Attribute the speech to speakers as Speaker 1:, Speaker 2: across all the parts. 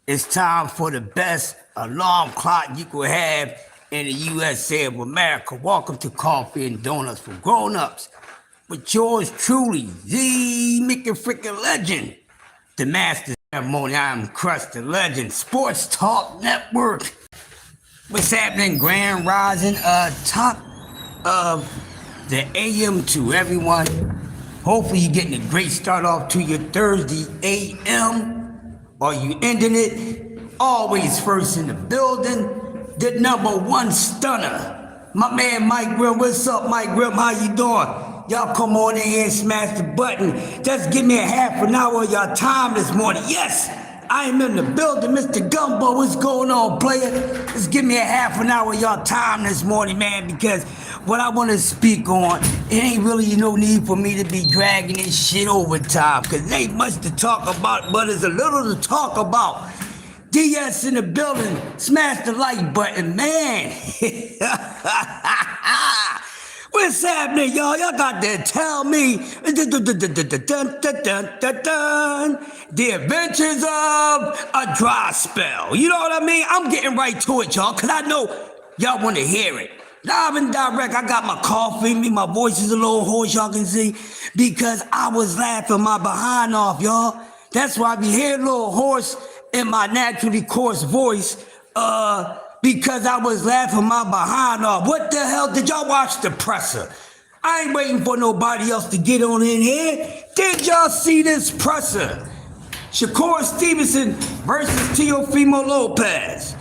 Speaker 1: It's time for the best alarm clock you could have in the USA of America. Welcome to Coffee and Donuts for Grown-Ups with yours truly, the Mickey Freaking Legend, the master ceremony. I'm CRUSHDALEGEnd, Sports Talk Network. What's happening, Grand Rising? Top of the AM to everyone. Hopefully you're getting a great start off to your Thursday AM. Are you ending it? Always first in the building. The number one stunner. My man Mike Grimm. What's up, Mike Grimm? How you doing? Y'all come on in here and smash the button. Just give me a half an hour of your time this morning. Yes, I am in the building. Mr. Gumbo, what's going on, player? Just give me a half an hour of your time this morning, man, because what I want to speak on, it ain't really no need for me to be dragging this shit over time, because there ain't much to talk about, but there's a little to talk about. DS in the building, smash the like button, man. What's happening, y'all? Y'all got to tell me the adventures of a dry spell. You know what I mean? I'm getting right to it, y'all, because I know y'all want to hear it. Live and direct, I got my coffee in me, my voice is a little hoarse, y'all can see, because I was laughing my behind off, y'all. That's why I be hearing a little hoarse in my naturally coarse voice, because I was laughing my behind off. What the hell? Did y'all watch the presser? I ain't waiting for nobody else to get on in here. Did y'all see this presser? Shakur Stevenson versus Teofimo Lopez.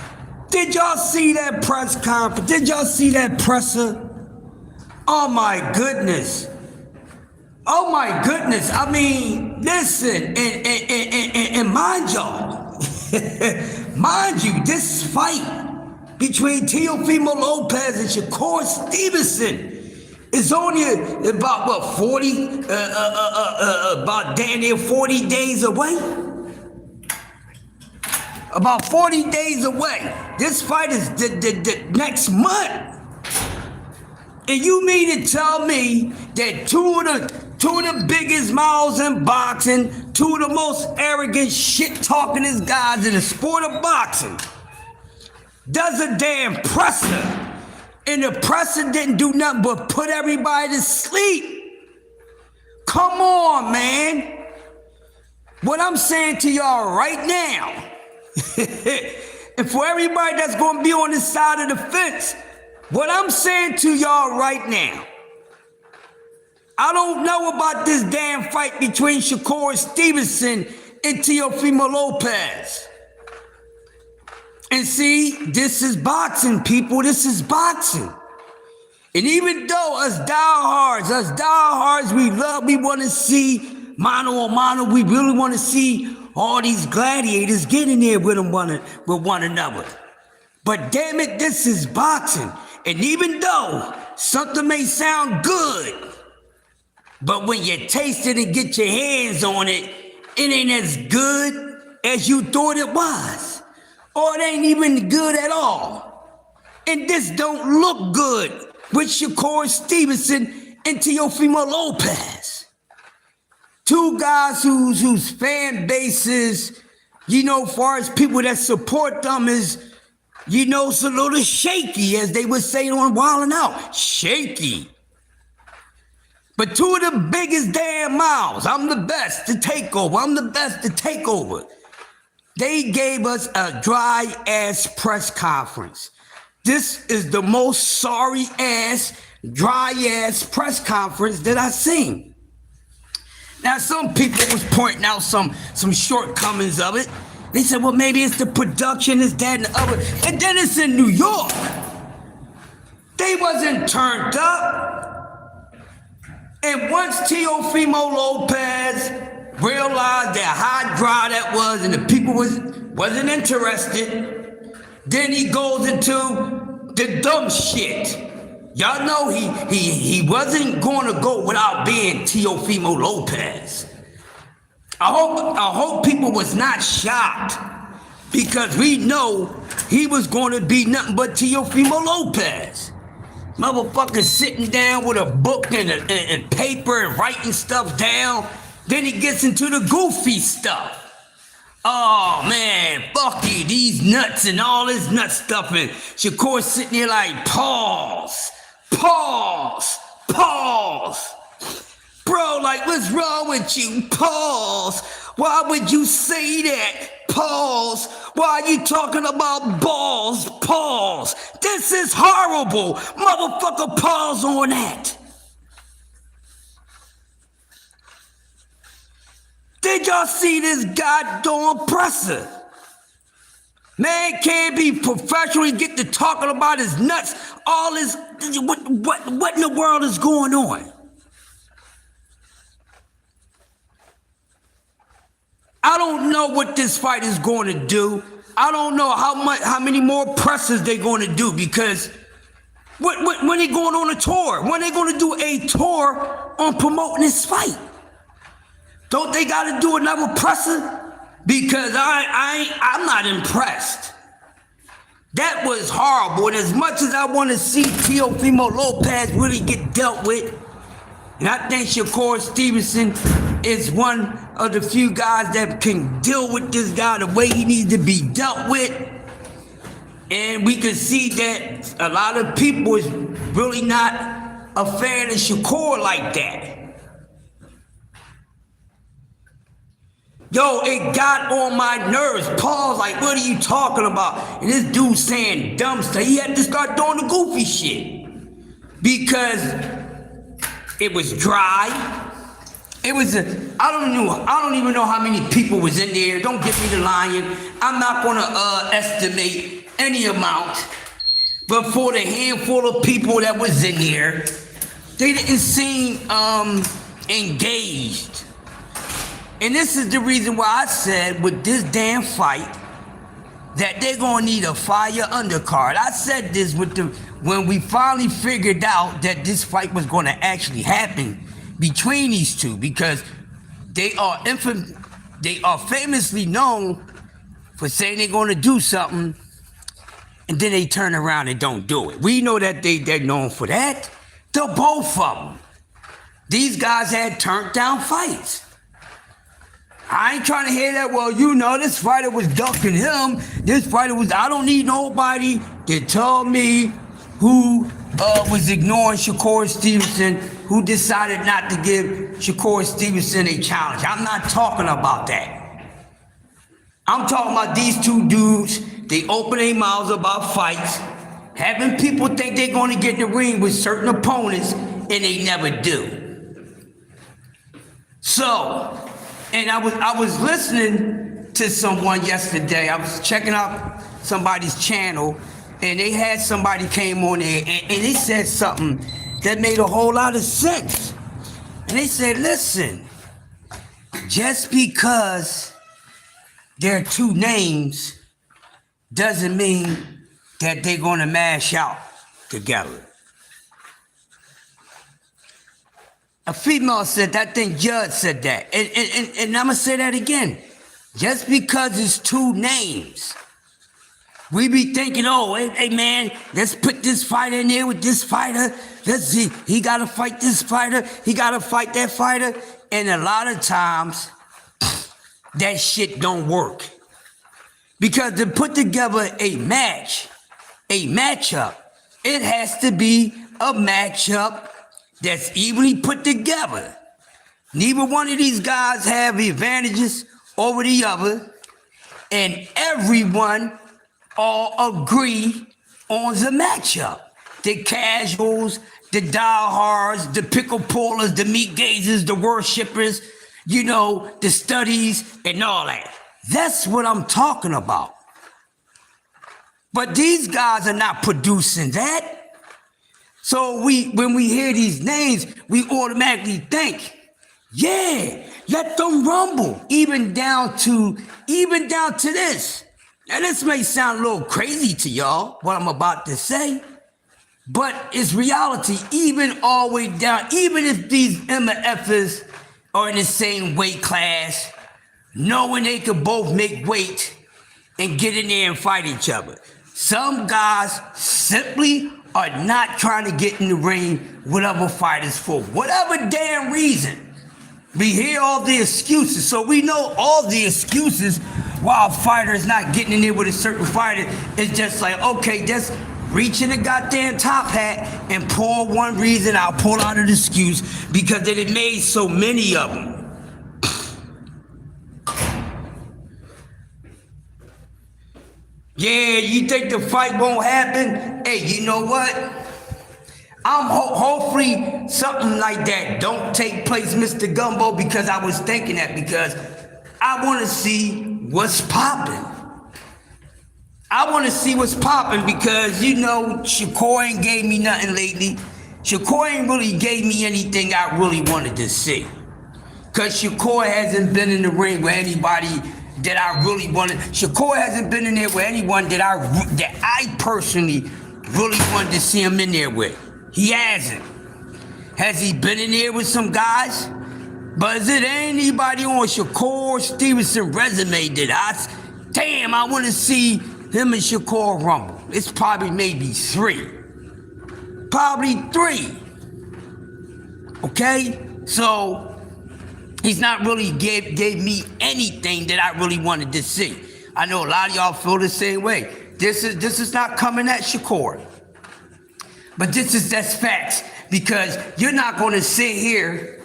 Speaker 1: Did y'all see that press conference? Did y'all see that presser? Oh my goodness. Oh my goodness. I mean, listen, and mind y'all, mind you, this fight between Teofimo Lopez and Shakur Stevenson is only about, what, 40, about damn near 40 days away? About 40 days away. This fight is the next month. And you mean to tell me that two of the biggest mouths in boxing, two of the most arrogant, shit-talkingest guys in the sport of boxing, does a damn presser, and the presser didn't do nothing but put everybody to sleep? Come on, man. What I'm saying to y'all right now, and for everybody that's going to be on this side of the fence, what I'm saying to y'all right now, I don't know about this damn fight between Shakur Stevenson and Teofimo Lopez. And see, this is boxing, people. This is boxing. And even though us diehards, we want to see mano a mano, we really want to see all these gladiators get in there with one another. But damn it, this is boxing. And even though something may sound good, but when you taste it and get your hands on it, it ain't as good as you thought it was. Or it ain't even good at all. And this don't look good with Shakur Stevenson and Teofimo Lopez. Two guys whose fan bases, you know, far as people that support them is, you know, it's a little shaky, as they would say on Wildin' Out. Shaky. But two of the biggest damn mouths, I'm the best to take over. They gave us a dry-ass press conference. This is the most sorry-ass, dry-ass press conference that I've seen. Now, some people was pointing out some shortcomings of it. They said, well, maybe it's the production, it's that and the other. And then it's in New York. They wasn't turned up. And once Teofimo Lopez realized that how dry that was and the people wasn't interested, then he goes into the dumb shit. Y'all know he wasn't going to go without being Teofimo Lopez. I hope people was not shocked, because we know he was going to be nothing but Teofimo Lopez. Motherfucker sitting down with a book and paper and writing stuff down. Then he gets into the goofy stuff. Oh man, fuck you, these nuts and all this nut stuff. And Shakur sitting there like, pause, pause, pause. Bro, like, what's wrong with you? Pause. Why would you say that? Pause. Why are you talking about balls? Pause. This is horrible. Motherfucker, pause on that. Did y'all see this goddamn presser? Man can't be professional. He get to talking about his nuts. All this, what in the world is going on? I don't know what this fight is going to do. I don't know how many more pressers they're going to do, because when they going on a tour? When they going to do a tour on promoting this fight? Don't they got to do another presser? Because I'm not impressed. That was horrible. And as much as I want to see Teofimo Lopez really get dealt with, and I think Shakur Stevenson is one of the few guys that can deal with this guy the way he needs to be dealt with. And we can see that a lot of people is really not a fan of Shakur like that. Yo, it got on my nerves. Paul's like, what are you talking about? And this dude saying dumb stuff. He had to start doing the goofy shit. Because it was dry. It was I don't even know how many people was in there. Don't get me to lying. I'm not gonna estimate any amount. But for the handful of people that was in there, they didn't seem engaged. And this is the reason why I said with this damn fight that they're gonna need a fire undercard. I said this when we finally figured out that this fight was gonna actually happen between these two, because they are famously known for saying they're gonna do something and then they turn around and don't do it. We know that they're known for that. The both of them. These guys had turned down fights. I ain't trying to hear that, well, you know, this fighter was ducking him. This fighter was, I don't need nobody to tell me who was ignoring Shakur Stevenson, who decided not to give Shakur Stevenson a challenge. I'm not talking about that. I'm talking about these two dudes. They open their mouths about fights, having people think they're going to get in the ring with certain opponents, and they never do. So, and I was listening to someone yesterday. I was checking out somebody's channel, and they had somebody came on there, and they said something that made a whole lot of sense. And they said, listen, just because there are two names doesn't mean that they're going to mash out together. A female said that, I think Judd said that. And I'm going to say that again. Just because it's two names, we be thinking, oh, hey man, let's put this fighter in there with this fighter. Let's see, he got to fight this fighter. He got to fight that fighter. And a lot of times, that shit don't work. Because to put together a matchup, it has to be a matchup that's evenly put together. Neither one of these guys have advantages over the other, and everyone all agree on the matchup. The casuals, the diehards, the pickle pullers, the meat gazers, the worshippers, you know, the studies and all that. That's what I'm talking about. But these guys are not producing that. So when we hear these names, we automatically think, yeah, let them rumble. Even down to this. Now this may sound a little crazy to y'all, what I'm about to say, but it's reality. Even all the way down, even if these MFers are in the same weight class, knowing they could both make weight and get in there and fight each other. Some guys simply are not trying to get in the ring with other fighters for whatever damn reason. We hear all the excuses, so we know all the excuses while a fighter is not getting in there with a certain fighter, it's just like, okay, just reach in the goddamn top hat and pull one reason, I'll pull out an excuse, because they had made so many of them. Yeah, you think the fight won't happen? Hey, you know what? I'm hopefully something like that don't take place, Mr. Gumbo, because I was thinking that, because I want to see what's popping. I want to see what's popping because, you know, Shakur ain't gave me nothing lately. Shakur ain't really gave me anything I really wanted to see. Because Shakur hasn't been in the ring with anybody that I really wanted. Shakur hasn't been in there with anyone that I personally really wanted to see him in there with. He hasn't. Has he been in there with some guys? But is it anybody on Shakur Stevenson resume that damn, I want to see him and Shakur rumble? It's probably maybe 3. Probably 3. Okay? So he's not really gave me anything that I really wanted to see. I know a lot of y'all feel the same way. This is not coming at Shakur. But that's facts, because you're not going to sit here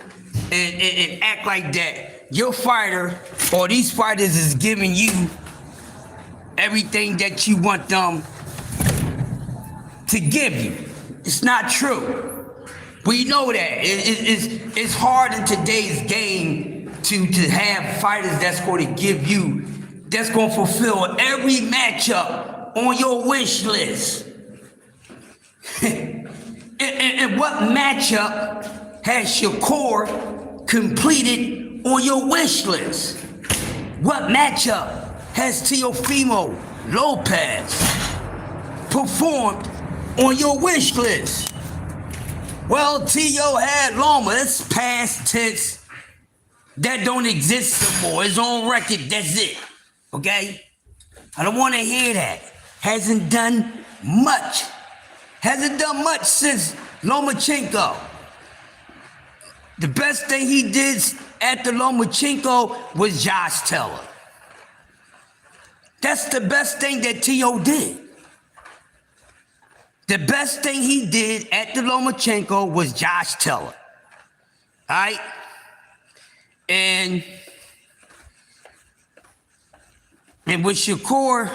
Speaker 1: and act like that. Your fighter or these fighters is giving you everything that you want them to give you. It's not true. We know that. It's hard in today's game to have fighters that's going to give you, that's going to fulfill every matchup on your wish list. and what matchup has Shakur completed on your wish list? What matchup has Teofimo Lopez performed on your wish list? Well, Tio had Loma. That's past tense. That don't exist no more. It's on record. That's it. Okay? I don't want to hear that. Hasn't done much. Hasn't done much since Lomachenko. The best thing he did at the Lomachenko was Josh Taylor. That's the best thing that T.O. did. The best thing he did at the Lomachenko was Josh Taylor. All right? And with Shakur,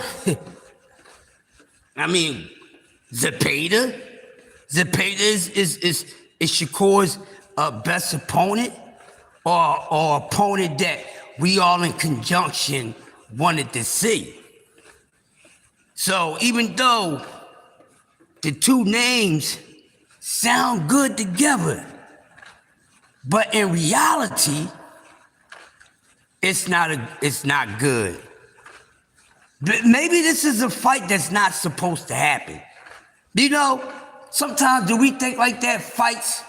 Speaker 1: I mean, Zepeda is Shakur's best opponent, or opponent that we all in conjunction wanted to see. So even though the two names sound good together, but in reality, it's not good. But maybe this is a fight that's not supposed to happen. You know, sometimes do we think like that, fights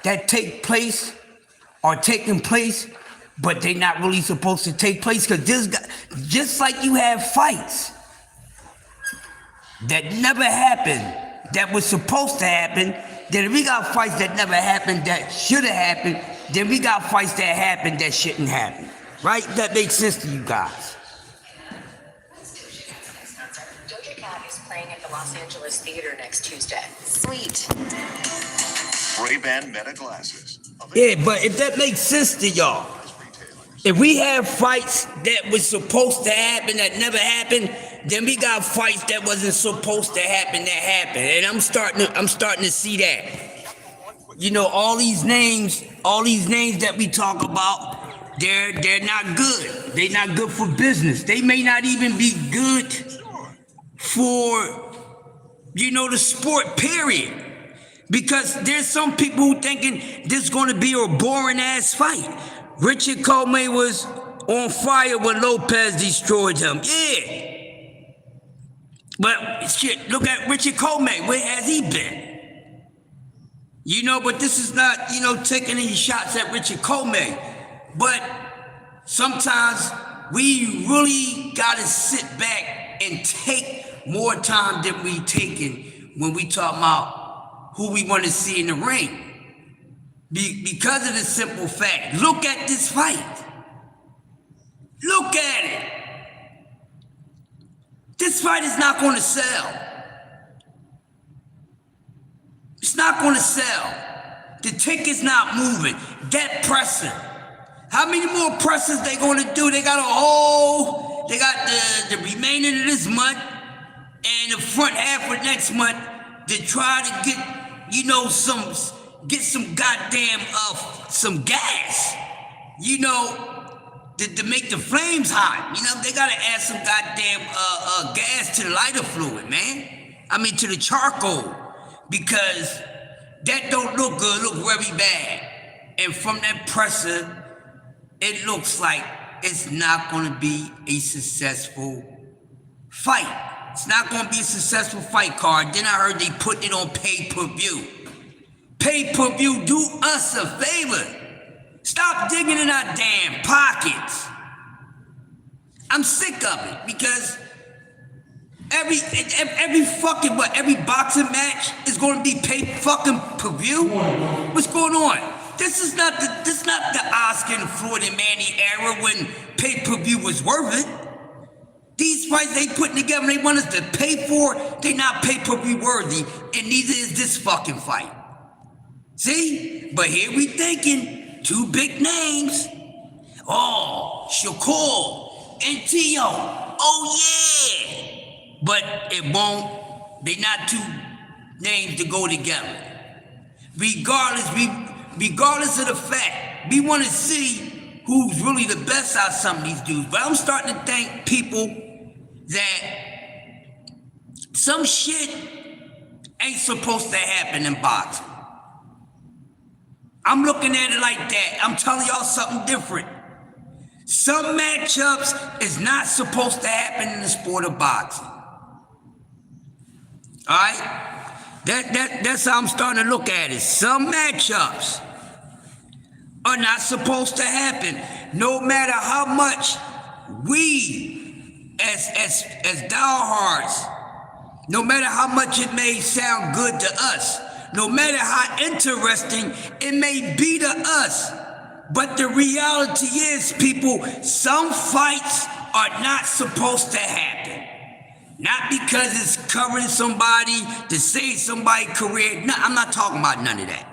Speaker 1: that take place are taking place, but they're not really supposed to take place? Because this guy, just like you have fights that never happened, that was supposed to happen, then we got fights that never happened that should have happened, then we got fights that happened that shouldn't happen. Right? That makes sense to you guys. Playing at the Los Angeles Theater next Tuesday. Sweet. Ray-Ban Meta glasses. Yeah, but if that makes sense to y'all, if we have fights that was supposed to happen that never happened, then we got fights that wasn't supposed to happen that happened. And I'm starting to see that. You know, all these names that we talk about, they're not good. They're not good for business. They may not even be good for, you know, the sport, period. Because there's some people who thinking this is going to be a boring ass fight. Richard Comey was on fire when Lopez destroyed him. Yeah. But shit, look at Richard Comey. Where has he been? You know, but this is not, you know, taking any shots at Richard Comey. But sometimes we really got to sit back and take more time than we taking when we talk about who we want to see in the ring. Because of the simple fact, look at this fight. Look at it. This fight is not going to sell. It's not going to sell. The ticket's not moving. That pressing. How many more presses they going to do? They got the remaining of this month and the front half of next month to try to get, some goddamn, some gas, to make the flames hot. They got to add some goddamn gas to the lighter fluid, man. I mean, to the charcoal, because that don't look good, look very bad. And from that presser, it looks like it's not going to be a successful fight. It's not going to be a successful fight card. Then I heard they put it on pay-per-view. Pay-per-view, do us a favor. Stop digging in our damn pockets. I'm sick of it because every boxing match is going to be pay-fucking-per-view. What's going on? This is not the Oscar and Floyd and Manny era when pay-per-view was worth it. These fights they putting together, they want us to pay for, they not pay-per-view worthy, and neither is this fucking fight. See? But here we thinking, two big names. Oh, Shakur and T.O. Oh yeah! But it won't, they not two names to go together. Regardless of the fact, we want to see who's really the best out of some of these dudes. But I'm starting to think, people, that some shit ain't supposed to happen in boxing. I'm looking at it like that. I'm telling y'all something different. Some matchups is not supposed to happen in the sport of boxing. All right? That's how I'm starting to look at it. Some matchups are not supposed to happen, no matter how much we, as diehards, no matter how much it may sound good to us, no matter how interesting it may be to us, but the reality is, people, some fights are not supposed to happen. Not because it's covering somebody, to save somebody's career. No, I'm not talking about none of that.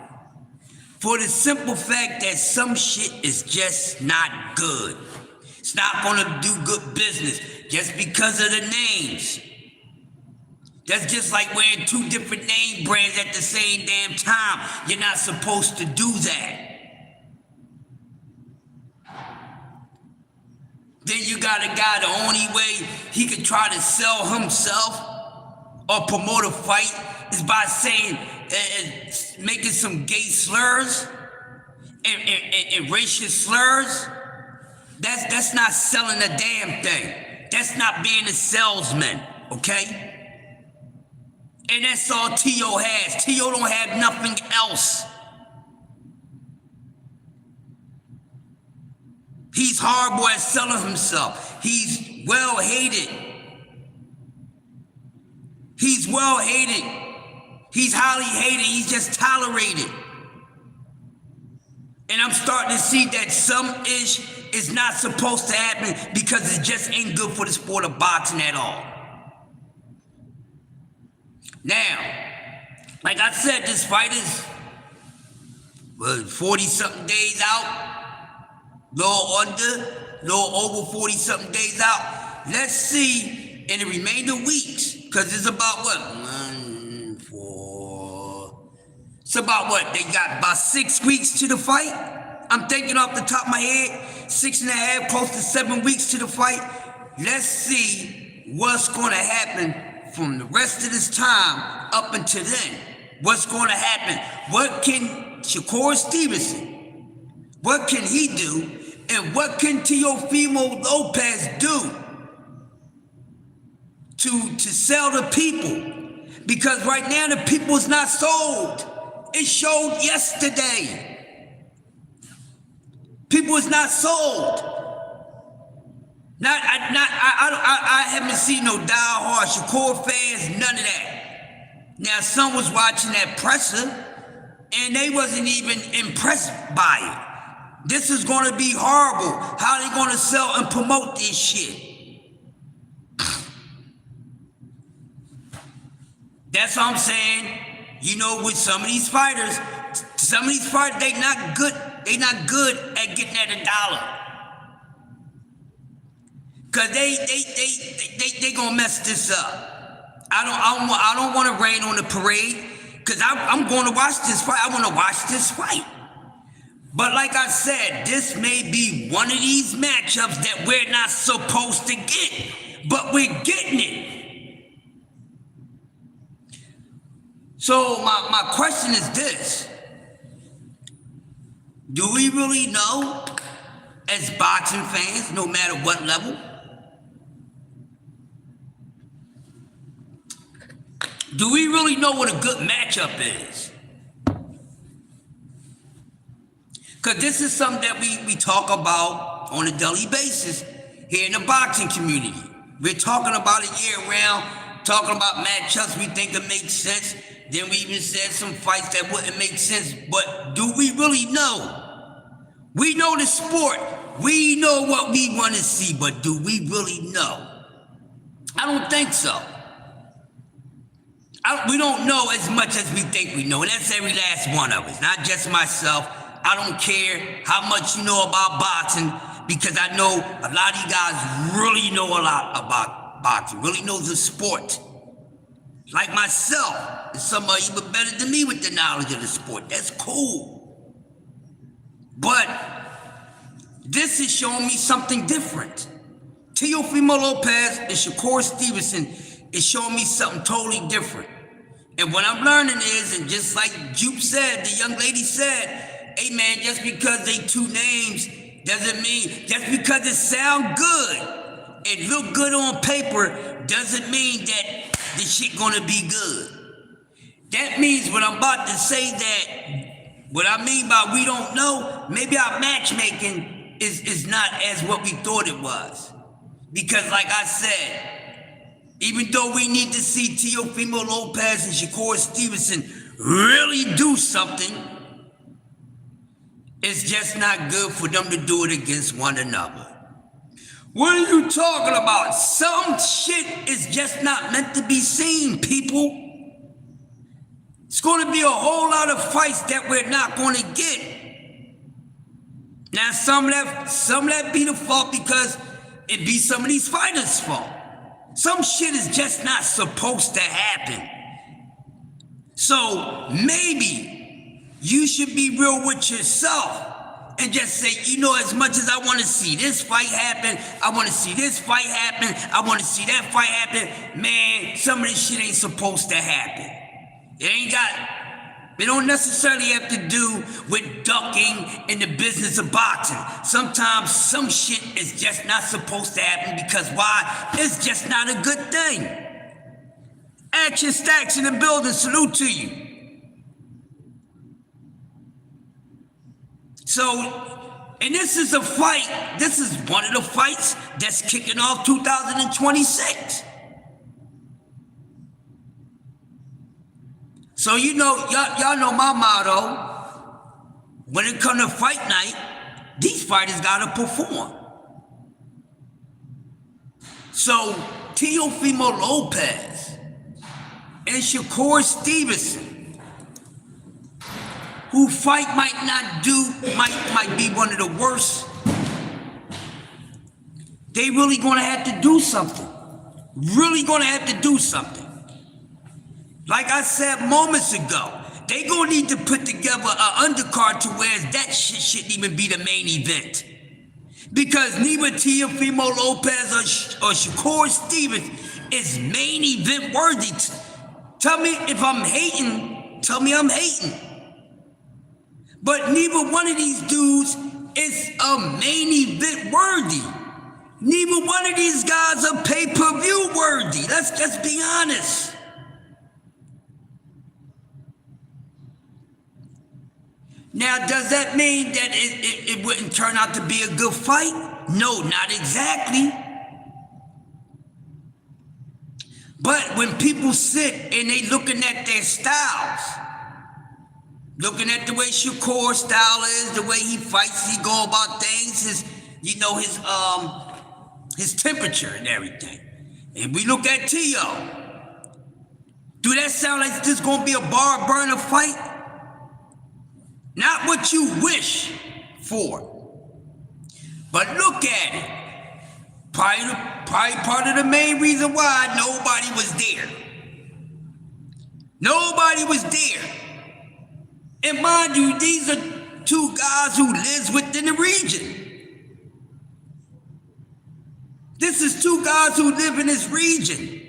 Speaker 1: For the simple fact that some shit is just not good. It's not gonna do good business just because of the names. That's just like wearing two different name brands at the same damn time. You're not supposed to do that. Then you got a guy, the only way he could try to sell himself or promote a fight is by saying, making some gay slurs and racial slurs. That's not selling a damn thing. That's not being a salesman, okay? And that's all T.O. has. T.O. don't have nothing else. He's horrible at selling himself. He's well hated. He's well hated. He's highly hated. He's just tolerated. And I'm starting to see that some ish is not supposed to happen because it just ain't good for the sport of boxing at all. Now, like I said, this fight is 40-something days out. Little over 40-something days out. Let's see in the remainder weeks, because it's about what? It's about what? They got about 6 weeks to the fight. I'm thinking off the top of my head, 6.5, close to 7 weeks to the fight. Let's see what's going to happen from the rest of this time up until then. What's going to happen? What can Shakur Stevenson, what can he do? And what can Teofimo Lopez do to sell the people? Because right now the people is not sold. It showed yesterday. People is not sold. I haven't seen no die-hard Shakur fans, none of that. Now some was watching that presser and they wasn't even impressed by it. This is going to be horrible. How are they going to sell and promote this shit? That's what I'm saying. You know, with some of these fighters, they not good. They not good at getting at $1. Cause they gonna mess this up. I don't want to rain on the parade. Cause I'm going to watch this fight. I want to watch this fight. But like I said, this may be one of these matchups that we're not supposed to get, but we're getting it. So my question is this: do we really know, as boxing fans, no matter what level? Do we really know what a good matchup is? Because this is something that we talk about on a daily basis here in the boxing community. We're talking about it year round, talking about matchups we think that make sense. Then we even said some fights that wouldn't make sense. But do we really know? We know the sport. We know what we want to see, but do we really know? I don't think so. We don't know as much as we think we know, and that's every last one of us, not just myself. I don't care how much you know about boxing, because I know a lot of you guys really know a lot about boxing, really knows the sport. Like myself, and some of you are better than me with the knowledge of the sport. That's cool. But this is showing me something different. Teofimo Lopez and Shakur Stevenson is showing me something totally different. And what I'm learning is, and just like Jupe said, the young lady said, hey man, just because they two names doesn't mean, just because it sound good and look good on paper doesn't mean that the shit gonna be good. That means what I'm about to say, that what I mean by we don't know, maybe our matchmaking is not as what we thought it was. Because like I said, even though we need to see Teofimo Lopez and Shakur Stevenson really do something, it's just not good for them to do it against one another. What are you talking about? Some shit is just not meant to be seen, people. It's going to be a whole lot of fights that we're not going to get. Now, some of that be the fault because it be some of these fighters' fault. Some shit is just not supposed to happen. So maybe you should be real with yourself and just say, you know, as much as I want to see this fight happen, I want to see this fight happen, I want to see that fight happen, man, some of this shit ain't supposed to happen. It don't necessarily have to do with ducking in the business of boxing. Sometimes some shit is just not supposed to happen because why? It's just not a good thing. Action Stacks in the building, salute to you. So, and this is a fight, this is one of the fights that's kicking off 2026. So you know, y'all know my motto. When it comes to fight night, these fighters gotta perform. So Teofimo Lopez and Shakur Stevenson, who fight might be one of the worst. They really gonna have to do something. Really gonna have to do something. Like I said moments ago, they gonna need to put together an undercard to where that shit shouldn't even be the main event. Because neither Teofimo Lopez or Shakur Stevens is main event worthy. Tell me if I'm hating, tell me I'm hating. But neither one of these dudes is a main event worthy. Neither one of these guys are pay-per-view worthy. Let's just be honest. Now, does that mean that it wouldn't turn out to be a good fight? No, not exactly. But when people sit and they looking at their styles, looking at the way Shakur's style is, the way he fights, he go about things, his temperature and everything. And we look at Do that sound like this gonna be a bar burner fight? Not what you wish for. But look at it. Probably part of the main reason why nobody was there. Nobody was there. And mind you, these are two guys who lives within the region. This is two guys who live in this region.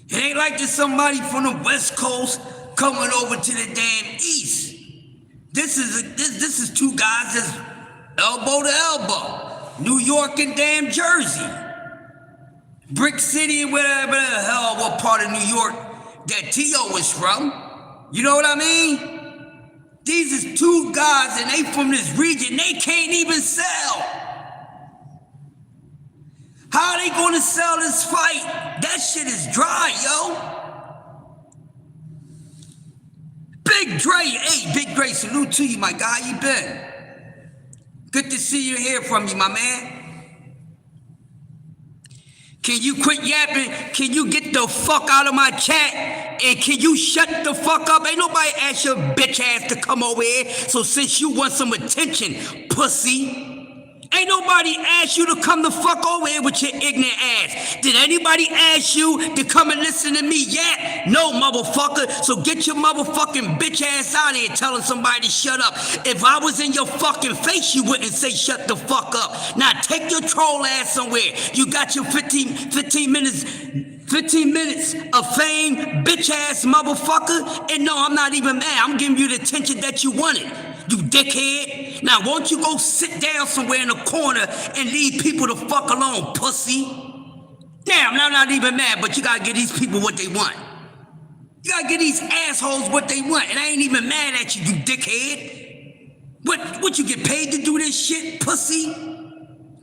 Speaker 1: It ain't like there's somebody from the West Coast coming over to the damn East. This is two guys that's elbow to elbow. New York and damn Jersey. Brick City and whatever the hell, what part of New York that T.O. is from. You know what I mean? These is two guys and they from this region, they can't even sell. How are they gonna sell this fight? That shit is dry, yo. Big Dre, hey, Big Dre, salute to you, my guy, how you been? Good to see you, hear from you, my man. Can you quit yapping? Can you get the fuck out of my chat? And can you shut the fuck up? Ain't nobody asked your bitch ass to come over here. So since you want some attention, pussy, ain't nobody asked you to come the fuck over here with your ignorant ass. Did anybody ask you to come and listen to me yet? No, motherfucker. So get your motherfucking bitch ass out of here telling somebody to shut up. If I was in your fucking face, you wouldn't say shut the fuck up. Now take your troll ass somewhere. You got your 15 minutes of fame, bitch ass motherfucker. And no, I'm not even mad. I'm giving you the attention that you wanted. You dickhead. Now, won't you go sit down somewhere in the corner and leave people the fuck alone, pussy? Now, I'm not even mad, but you gotta give these people what they want. You gotta give these assholes what they want, and I ain't even mad at you, you dickhead. What you get paid to do this shit, pussy?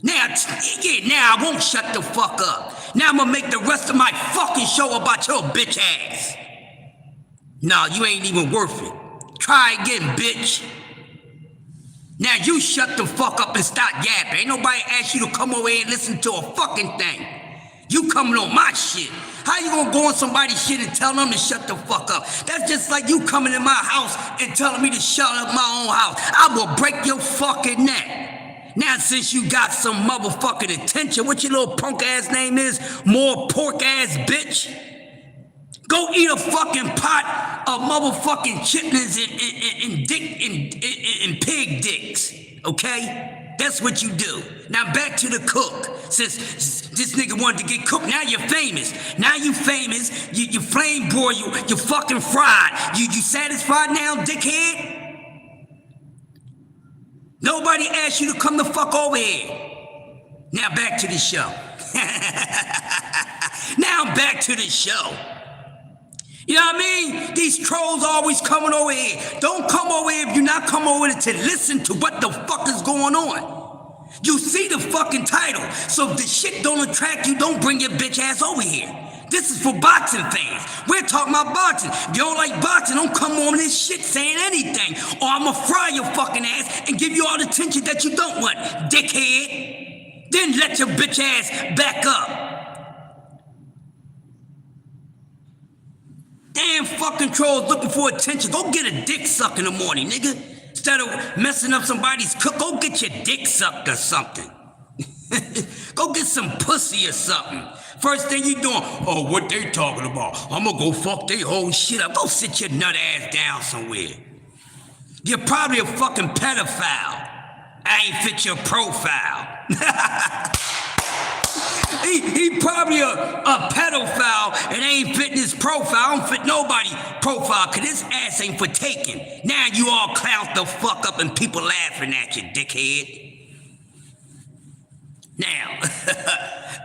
Speaker 1: Now I won't shut the fuck up. Now I'm gonna make the rest of my fucking show about your bitch ass. No, you ain't even worth it. Try again, bitch. Now you shut the fuck up and stop yapping. Ain't nobody asked you to come over here and listen to a fucking thing. You coming on my shit. How you gonna go on somebody's shit and tell them to shut the fuck up? That's just like you coming in my house and telling me to shut up my own house. I will break your fucking neck. Now since you got some motherfucking attention, what your little punk ass name is? More pork ass bitch? Go eat a fucking pot of motherfucking chitlins and pig dicks, okay? That's what you do. Now back to the cook. Since this nigga wanted to get cooked, now you're famous. Now you famous, you flame broil, you fucking fried. You satisfied now, dickhead? Nobody asked you to come the fuck over here. Now back to the show. Now back to the show. You know what I mean? These trolls always coming over here. Don't come over here if you're not coming over here to listen to what the fuck is going on. You see the fucking title. So if the shit don't attract you, don't bring your bitch ass over here. This is for boxing fans. We're talking about boxing. If you don't like boxing, don't come on this shit saying anything. Or I'm gonna fry your fucking ass and give you all the attention that you don't want, dickhead. Then let your bitch ass back up. Damn fucking trolls looking for attention. Go get a dick suck in the morning, nigga. Instead of messing up somebody's cook, go get your dick sucked or something. Go get some pussy or something. First thing you doing, oh, what they talking about? I'm gonna go fuck they whole shit up. Go sit your nut ass down somewhere. You're probably a fucking pedophile. I ain't fit your profile. He probably a pedophile and ain't fitting his profile. I don't fit nobody's profile because his ass ain't for taking. Now you all clown the fuck up and people laughing at you, dickhead. Now,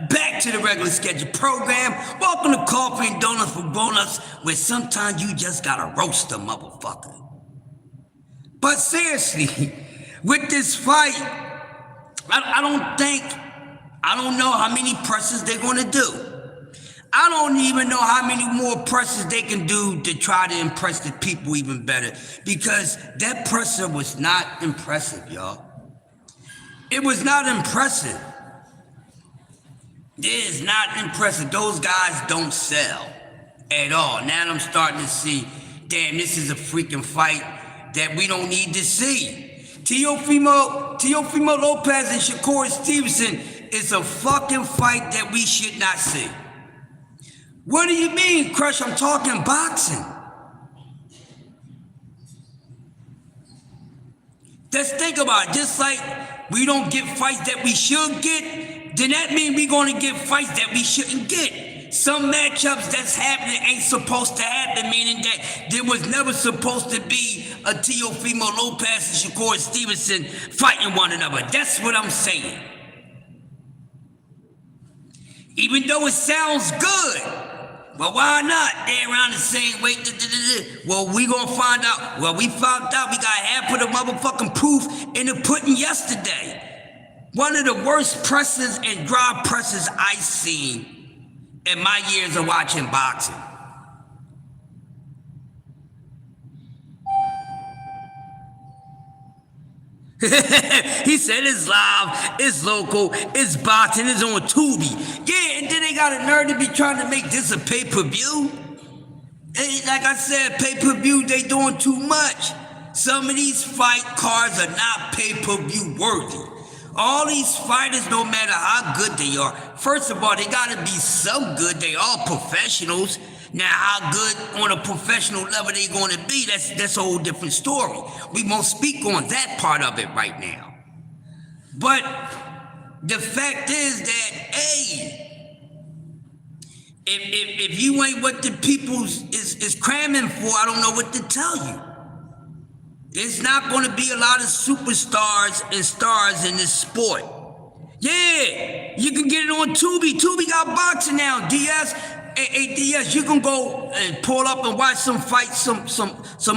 Speaker 1: back to the regular scheduled program. Welcome to Coffee and Donuts for Grown-Ups, where sometimes you just gotta roast a motherfucker. But seriously, with this fight, I don't know how many presses they're gonna do. I don't even know how many more presses they can do to try to impress the people even better. Because that presser was not impressive, y'all. It was not impressive. It is not impressive. Those guys don't sell. at all. Now I'm starting to see, damn, this is a freaking fight that we don't need to see. Teofimo Lopez and Shakur Stevenson is a fucking fight that we should not see. What do you mean, Crush? I'm talking boxing. Let's think about it. Just like we don't get fights that we should get, then that means we're going to get fights that we shouldn't get. Some matchups that's happening ain't supposed to happen, meaning that there was never supposed to be a Teofimo Lopez and Shakur Stevenson fighting one another. That's what I'm saying. Even though it sounds good, but why not? They're around the same way. Well, we gonna find out. Well, we found out we got half of the motherfucking proof in the pudding yesterday. One of the worst presses and dry presses I've seen in my years of watching boxing. He said it's live, it's local, it's boxing, it's on Tubi. Yeah, and then they got a nerve to be trying to make this a pay-per-view. And like I said, pay-per-view, they doing too much. Some of these fight cards are not pay-per-view worthy. All these fighters, no matter how good they are, first of all, they gotta be some good. They all professionals. Now, how good on a professional level they gonna be, that's a whole different story. We won't speak on that part of it right now. But the fact is that, hey, if you ain't what the people is cramming for, I don't know what to tell you. There's not gonna be a lot of superstars and stars in this sport. Yeah, you can get it on Tubi. Tubi got boxing now, DS. Hey, DS, you can go and pull up and watch some fights, some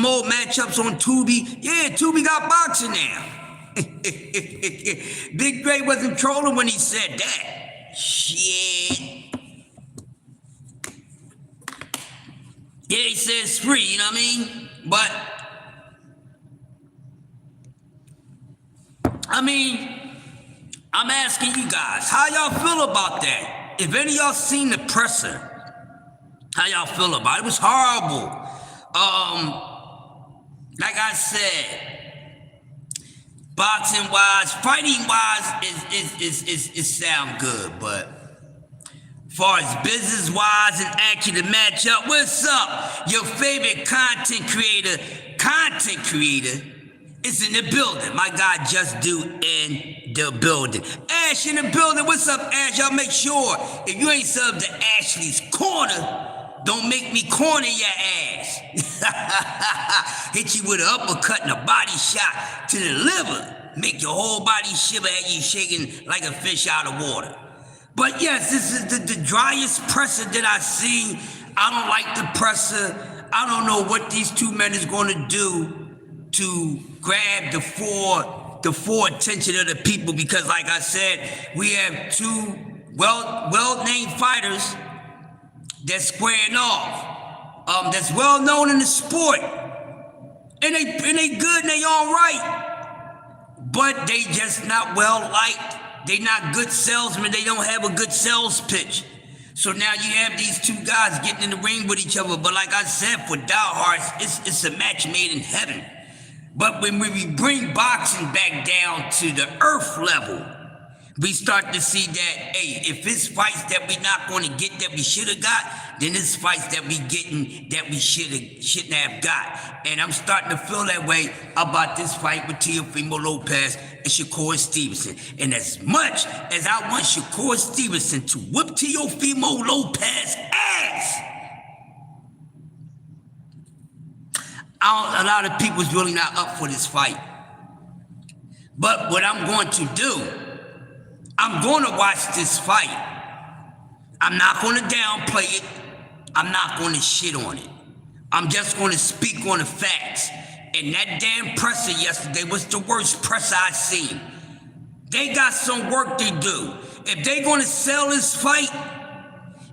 Speaker 1: old matchups on Tubi. Yeah, Tubi got boxing now. Big Dre wasn't trolling when he said that. Shit. Yeah, he said it's free, you know what I mean? But, I mean, I'm asking you guys, how y'all feel about that? If any of y'all seen the presser, how y'all feel about it? It was horrible. Like I said, boxing-wise, fighting-wise, it sound good, but as far as business-wise and actually the matchup, what's up? Your favorite content creator is in the building. My guy Just Do in the building. Ash in the building. What's up, Ash? Y'all make sure, if you ain't subbed to Ashley's Corner, don't make me corner your ass. Hit you with an uppercut and a body shot to the liver. Make your whole body shiver at you shaking like a fish out of water. But yes, this is the driest presser that I've seen. I don't like the presser. I don't know what these two men is going to do to grab the full attention of the people, because like I said, we have two well-named fighters that's squaring off, that's well known in the sport, and they good and they all right, but they just not well liked. They not good salesmen. They don't have a good sales pitch. So now you have these two guys getting in the ring with each other. But like I said, for diehards, it's a match made in heaven. But when we bring boxing back down to the earth level, we start to see that, hey, if it's fights that we not going to get that we should have got, then it's fights that we getting that we shouldn't have got. And I'm starting to feel that way about this fight with Teofimo Lopez and Shakur Stevenson. And as much as I want Shakur Stevenson to whip Teofimo Lopez's ass, a lot of people's really not up for this fight. But what I'm going to do, I'm going to watch this fight. I'm not going to downplay it. I'm not going to shit on it. I'm just going to speak on the facts. And that damn presser yesterday was the worst presser I've seen. They got some work to do. If they going to sell this fight,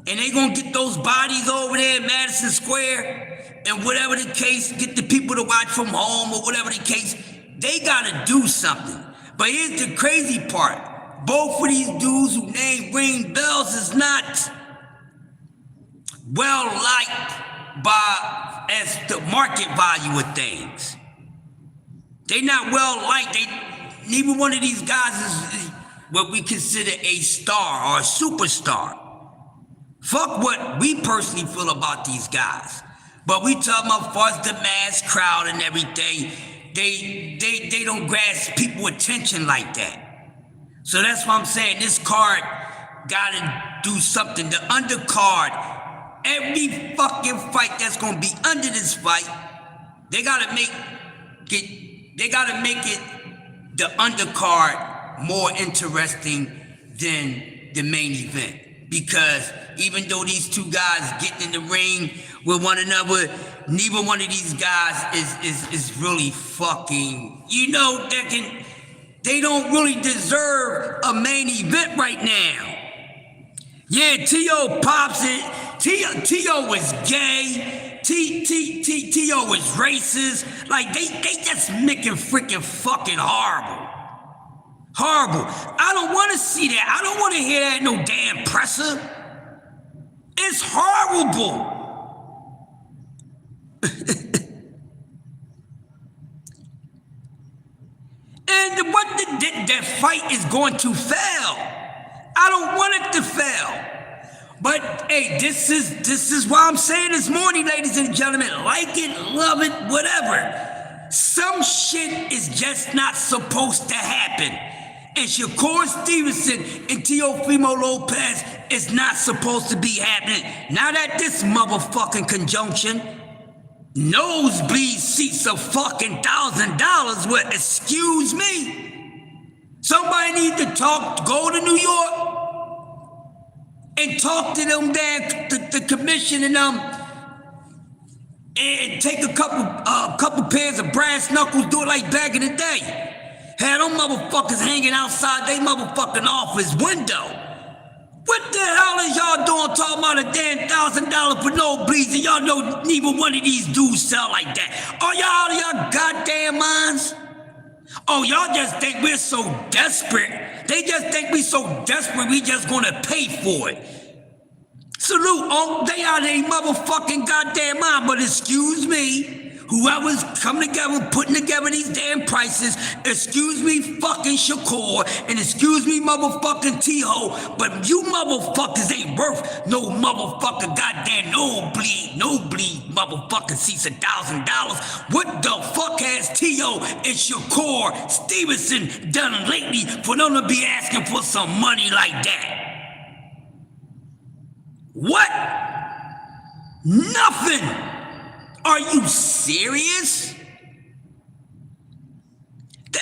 Speaker 1: and they going to get those bodies over there in Madison Square, and whatever the case, get the people to watch from home or whatever the case, they got to do something. But here's the crazy part. Both of these dudes who name ring bells is not well liked by as the market value of things. They not well liked. Neither one of these guys is what we consider a star or a superstar. Fuck what we personally feel about these guys. But we talking about far as the mass crowd and everything, they don't grasp people attention like that. So that's why I'm saying this card gotta do something. The undercard, every fucking fight that's gonna be under this fight, they gotta make it the undercard more interesting than the main event. Because even though these two guys getting in the ring with one another, neither one of these guys is really fucking, they don't really deserve a main event right now. Yeah, T.O. pops it. T.O. was gay. T.O. was racist. Like, they just making freaking fucking horrible. Horrible. I don't want to see that. I don't want to hear that no damn presser. It's horrible. And that fight is going to fail. I don't want it to fail. But hey, this is why I'm saying this morning, ladies and gentlemen, like it, love it, whatever. Some shit is just not supposed to happen. And Shakur Stevenson and Teofimo Lopez is not supposed to be happening. Now that this motherfucking conjunction, nosebleed seats of fucking $1,000, well, excuse me. Somebody need to go to New York and talk to them there, the commission and take a couple pairs of brass knuckles, do it like back in the day. Had them motherfuckers hanging outside they motherfucking office window. What the hell is y'all doing talking about a damn $1,000 for nosebleeds and y'all know neither one of these dudes sell like that? Are y'all out of your goddamn minds? Oh, y'all just think we're so desperate. They just think we so desperate we just gonna pay for it. Salute, they out of their motherfucking goddamn mind, but excuse me, whoever's coming together, putting together these damn prices, excuse me fucking Shakur, and excuse me motherfucking T.O., but you motherfuckers ain't worth no motherfucking goddamn nosebleed motherfucking seats $1,000. What the fuck has T.O. and Shakur Stevenson done lately for them to be asking for some money like that? What? Nothing. Are you serious?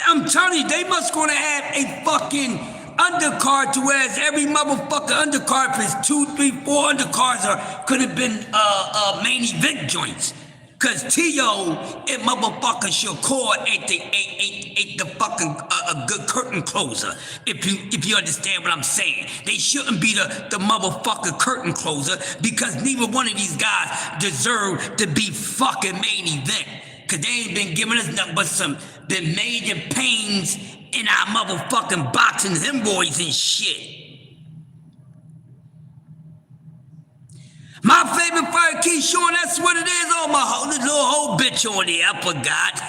Speaker 1: I'm telling you, they must gonna have a fucking undercard to whereas every motherfucker undercard for his 2, 3, 4 undercards could have been main event joints. Cause T.O. and motherfucking Shakur ain't the fucking a good curtain closer. If you understand what I'm saying. They shouldn't be the motherfucking curtain closer because neither one of these guys deserve to be fucking main event. Cause they ain't been giving us nothing but some major pains in our motherfucking boxing hemorrhoids and shit. My favorite fight, Keyshawn, that's what it is. Oh, my little whole bitch on there, I forgot.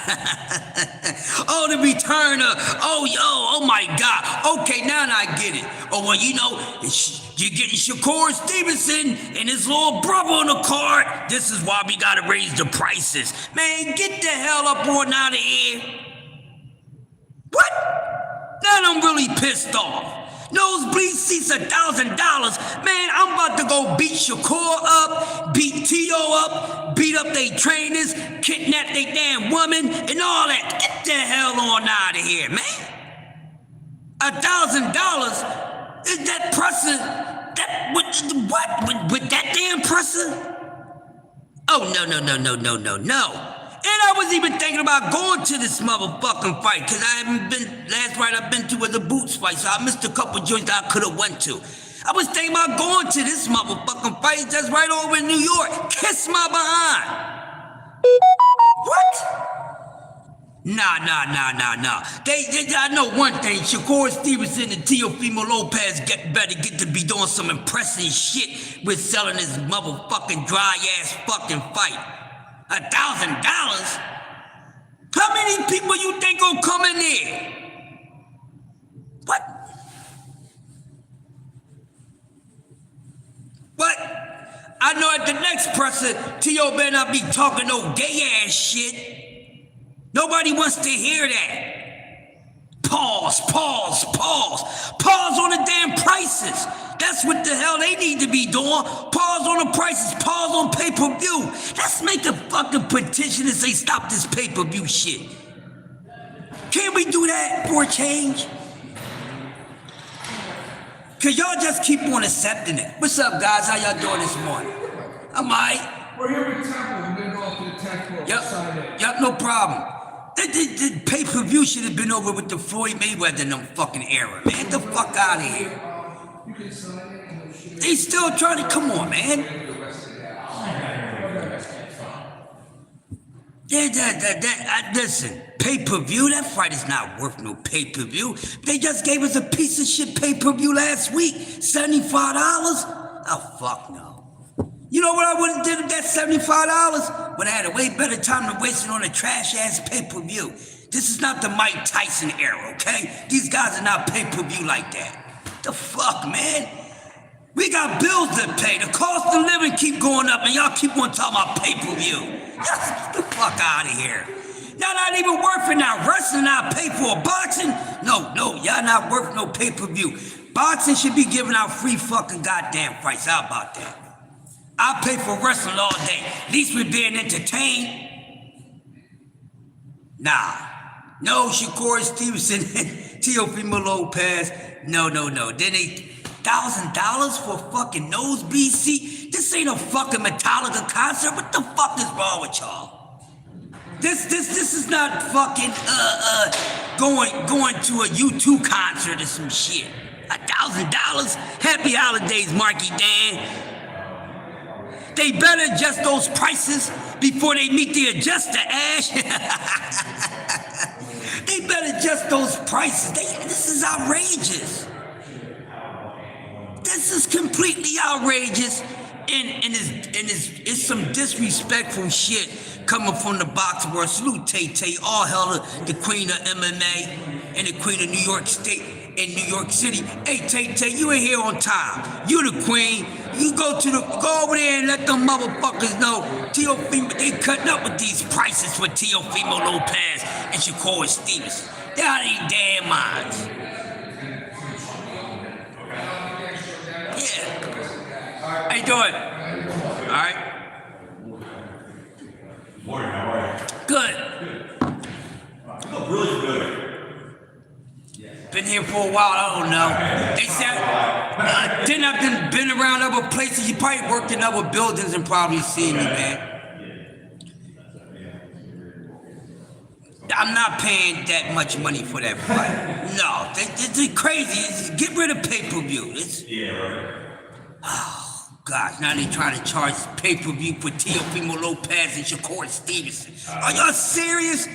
Speaker 1: Oh, the returner. Oh my God. Okay, now I get it. Oh, well, you're getting Shakur Stevenson and his little brother on the card. This is why we gotta raise the prices. Man, get the hell up on out of here. What? Now I'm really pissed off. Nosebleed seats $1,000. Man, I'm about to go beat Shakur up, beat T.O. up, beat up they trainers, kidnap they damn woman, and all that. Get the hell on out of here, man. $1,000? Is that presser? With that damn presser? Oh, no. And I was even thinking about going to this motherfucking fight, because I haven't been, last fight I've been to was a Boots fight, so I missed a couple joints that I could have went to. I was thinking about going to this motherfucking fight that's right over in New York. Kiss my behind. What? Nah. I know one thing. Shakur Stevenson and Teofimo Lopez better get to be doing some impressive shit with selling this motherfucking dry ass fucking fight. $1,000? How many people you think gonna come in there? What? I know at the next presser, T.O. better not be talking no gay ass shit. Nobody wants to hear that. Pause on the damn prices. That's what the hell they need to be doing. Pause on the prices, pause on pay-per-view. Let's make a fucking petition and say stop this pay-per-view shit. Can't we do that for a change? Cause y'all just keep on accepting it. What's up, guys? How y'all doing this morning? I'm alright.
Speaker 2: We're here with Temple. We're gonna go off to the Temple.
Speaker 1: Yep, no problem. The pay-per-view should have been over with the Floyd Mayweather in them fucking era, man. Get the fuck out of here.
Speaker 2: You can sign it.
Speaker 1: They still trying to, come on, man. Listen, pay-per-view, that fight is not worth no pay-per-view. They just gave us a piece of shit pay-per-view last week, $75? Oh, fuck no. You know what I would have did with that $75? Would have had a way better time to waste it on a trash-ass pay-per-view. This is not the Mike Tyson era, okay? These guys are not pay-per-view like that. The fuck, man? We got bills to pay. The cost of living keep going up, and y'all keep on talking about pay-per-view. Get the fuck out of here. Y'all not even worth it now. Wrestling not pay for boxing? No, y'all not worth no pay-per-view. Boxing should be giving out free fucking goddamn fights. How about that? I'll pay for wrestling all day. At least we're being entertained. Nah. No, Shakur Stevenson, Teofimo Lopez. No. Then they $1,000 for fucking nosebleed seat? This ain't a fucking Metallica concert. What the fuck is wrong with y'all? This is not fucking going to a U2 concert or some shit. $1,000? Happy holidays, Marky Dan. They better adjust those prices before they meet the adjuster, Ash. They better adjust those prices. This is outrageous. This is completely outrageous, and it's some disrespectful shit coming from the boxing world. Salute Tay, all hell the queen of MMA and the queen of New York State and New York City. Hey, Tay, you ain't here on time. You the queen. You go over there and let them motherfuckers know Teofimo, they cutting up with these prices for Teofimo Lopez and Shakur Stevenson. They're out of their damn minds. Yeah. How you doing? All right.
Speaker 3: Morning, how are you?
Speaker 1: Good.
Speaker 3: I feel really good.
Speaker 1: Been here for a while, I don't know. They said, then I've been around other places. You probably worked in other buildings and probably seen me, man. I'm not paying that much money for that fight. No, it's crazy. Get rid of pay-per-view.
Speaker 3: Yeah, right.
Speaker 1: Oh, gosh, now they trying to charge pay-per-view for Teofimo Lopez and Shakur Stevenson. Are y'all serious?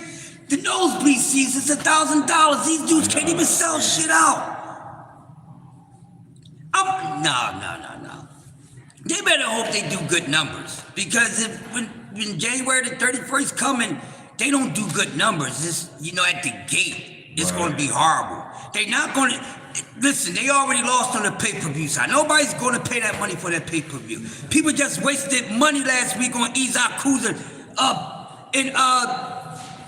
Speaker 1: The nosebleed seats is $1,000. These dudes can't even sell shit out. No. They better hope they do good numbers. Because when January the 31st coming, they don't do good numbers. At the gate, it's going to be horrible. They're not going to... Listen, they already lost on the pay-per-view side. Nobody's going to pay that money for that pay-per-view. People just wasted money last week on Isaac Cruz and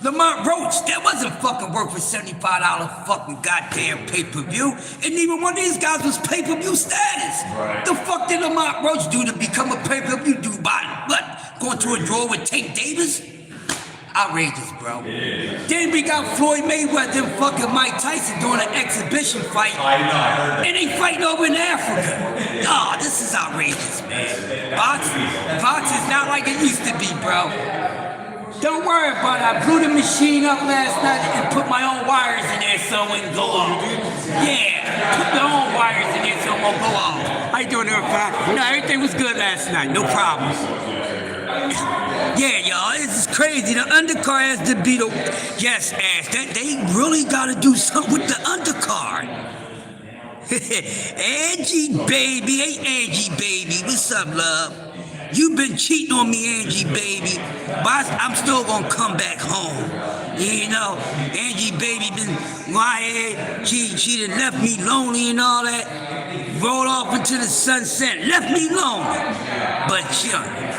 Speaker 1: Lamont Roach. That wasn't fucking worth a $75 fucking goddamn pay-per-view. And neither one of these guys was pay-per-view status. Right. The fuck did Lamont Roach do to become a pay-per-view dude by what? Going to a draw with Tank Davis? Outrageous, bro. Yeah. Then we got Floyd Mayweather and fucking Mike Tyson doing an exhibition fight. I know, I heard that. And they fighting over in Africa. Oh, this is outrageous, man. Boxing's not like it used to be, bro. Don't worry about it. I blew the machine up last night and put my own wires in there so it wouldn't go off. Yeah, put my own wires in there so it won't go off. How you doing there, Pat? No, everything was good last night. No problems. Yeah, y'all, it's crazy. The undercard has to be the yes, Ash. They really gotta do something with the undercard. Angie baby, hey Angie baby, what's up, love? You been cheating on me, Angie baby, but I'm still gonna come back home. You know, Angie baby been lying. She done left me lonely and all that. Rolled off into the sunset, left me lonely. But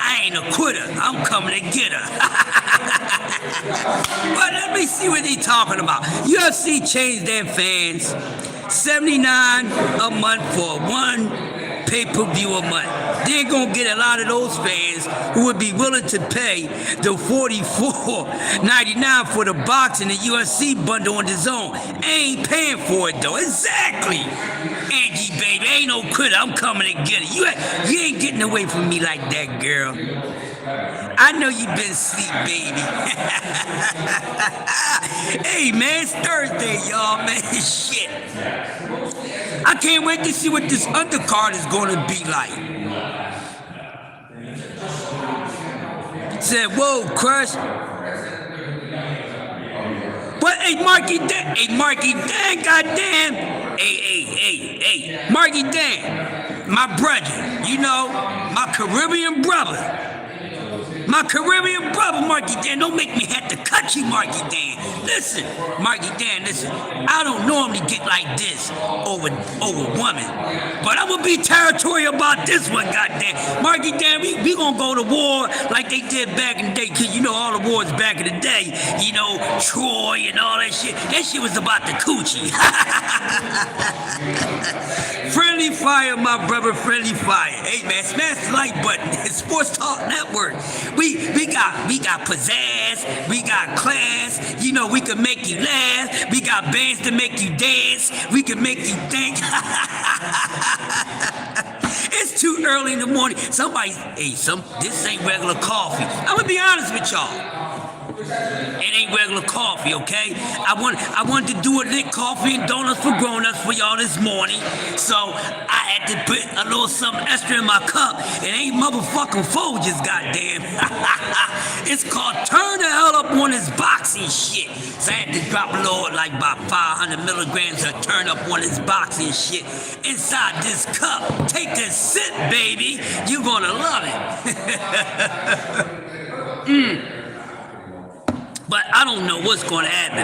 Speaker 1: I ain't a quitter. I'm coming to get her. But let me see what they talking about. UFC changed their fans. $79 a month for one pay-per-view a month. They're gonna get a lot of those fans who would be willing to pay the $44.99 for the boxing and UFC bundle on the zone. Ain't paying for it though. Exactly. Angie baby, ain't no quitter. I'm coming to get it. You ain't getting away from me like that, girl. I know you been asleep, baby. Hey, man, it's Thursday, y'all, man. Shit. I can't wait to see what this undercard is going to be like. Said, whoa, Crush. What? Hey, Marky Dan. Hey, Marky Dan, goddamn. Hey. Marky Dan, my brother, you know, my Caribbean brother. My Caribbean brother, Marky Dan, don't make me have to cut you, Marky Dan. Listen, Marky Dan, listen, I don't normally get like this over women, but I'm gonna be territorial about this one, goddamn. Marky Dan, we gonna go to war like they did back in the day, cause you know all the wars back in the day, you know, Troy and all that shit. That shit was about the coochie. Friendly fire, my brother, friendly fire. Hey man, smash the like button. It's Sports Talk Network. We got pizzazz, we got class, you know, we can make you laugh, we got bands to make you dance, we can make you think. It's too early in the morning. This ain't regular coffee. I'm gonna be honest with y'all. It ain't regular coffee, okay? I wanted to do a lit coffee and donuts for grown-ups for y'all this morning, so I had to put a little something extra in my cup. It ain't motherfucking Folgers, goddamn. It's called Turn the Hell Up on This Boxing Shit. So I had to drop a little, like about 500 milligrams of Turn Up on This Boxing Shit inside this cup. Take a sip, baby. You're gonna love it. But I don't know what's going to happen.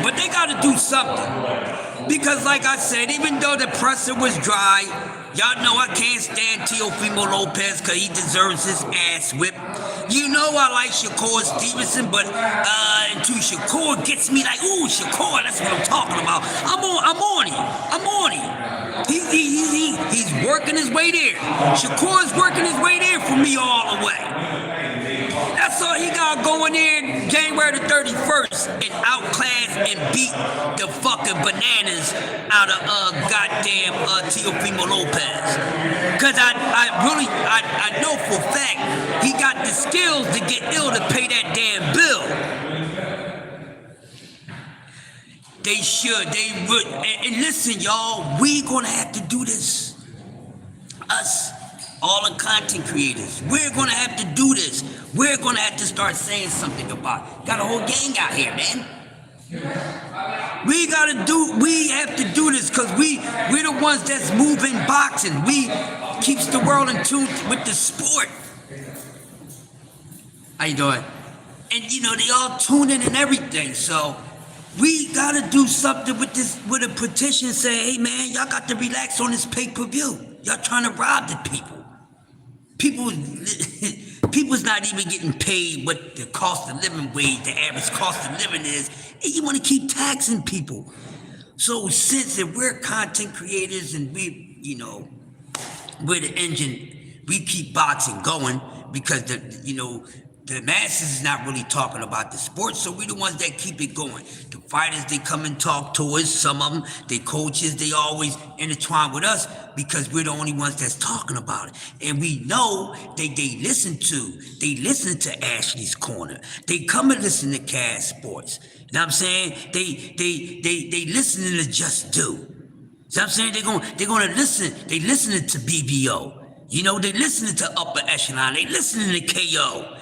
Speaker 1: But they got to do something. Because like I said, even though the presser was dry, y'all know I can't stand Teofimo Lopez because he deserves his ass whipped. You know I like Shakur Stevenson, but until Shakur gets me like, ooh, Shakur, that's what I'm talking about. I'm on him. He's working his way there. Shakur's working his way there for me all the way. That's all he got going in January the 31st and outclass and beat the fucking bananas out of goddamn Teofimo Lopez. Cause I know for a fact he got the skills to get ill to pay that damn bill. They should, they would. And listen, y'all, we gonna have to do this. Us. All the content creators, we're gonna have to do this. We're gonna have to start saying something about it. Got a whole gang out here, man. We have to do this because we're the ones that's moving boxing. We keeps the world in tune with the sport. How you doing? And you know, they all tune in and everything, so we gotta do something with this, with a petition saying, hey man, y'all got to relax on this pay-per-view. Y'all trying to rob the people. People's not even getting paid what the cost of living wage, the average cost of living is, and you want to keep taxing people. So since if we're content creators and we, you know, we're the engine, we keep boxing going because the masses is not really talking about the sport, so we're the ones that keep it going. The fighters, they come and talk to us. Some of them, they coaches, they always intertwine with us because we're the only ones that's talking about it. And we know they listen to Ashley's Corner. They come and listen to Cash Sports. You know what I'm saying? They listening to Just Do. You know what I'm saying? They're gonna listen. They listening to BBO. You know, they listening to Upper Echelon. They listening to KO.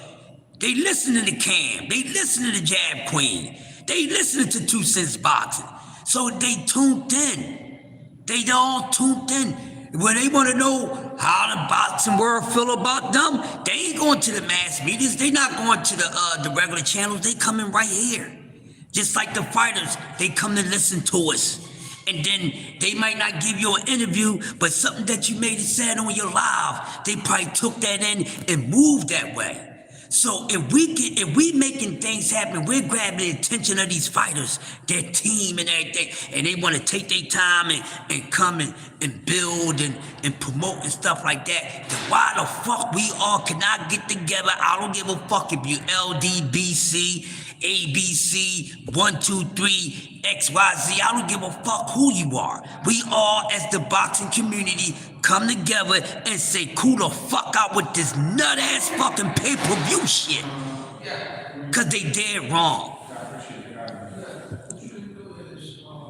Speaker 1: They listening to Cam. They listening to Jab Queen. They listening to 2 Cents Boxing. So they tuned in. They all tuned in. When they want to know how the boxing world feel about them, they ain't going to the mass medias. They not going to the regular channels. They coming right here. Just like the fighters, they come to listen to us. And then they might not give you an interview, but something that you made it said on your live, they probably took that in and moved that way. So if we making things happen, we're grabbing the attention of these fighters, their team and everything, and they want to take their time and come and build and promote and stuff like that, then why the fuck we all cannot get together? I don't give a fuck if you LDBC, ABC, 1, 2, 3, XYZ. I don't give a fuck who you are. We all, as the boxing community, come together and say, cool the fuck out with this nut-ass fucking pay-per-view shit. Cause they dead wrong.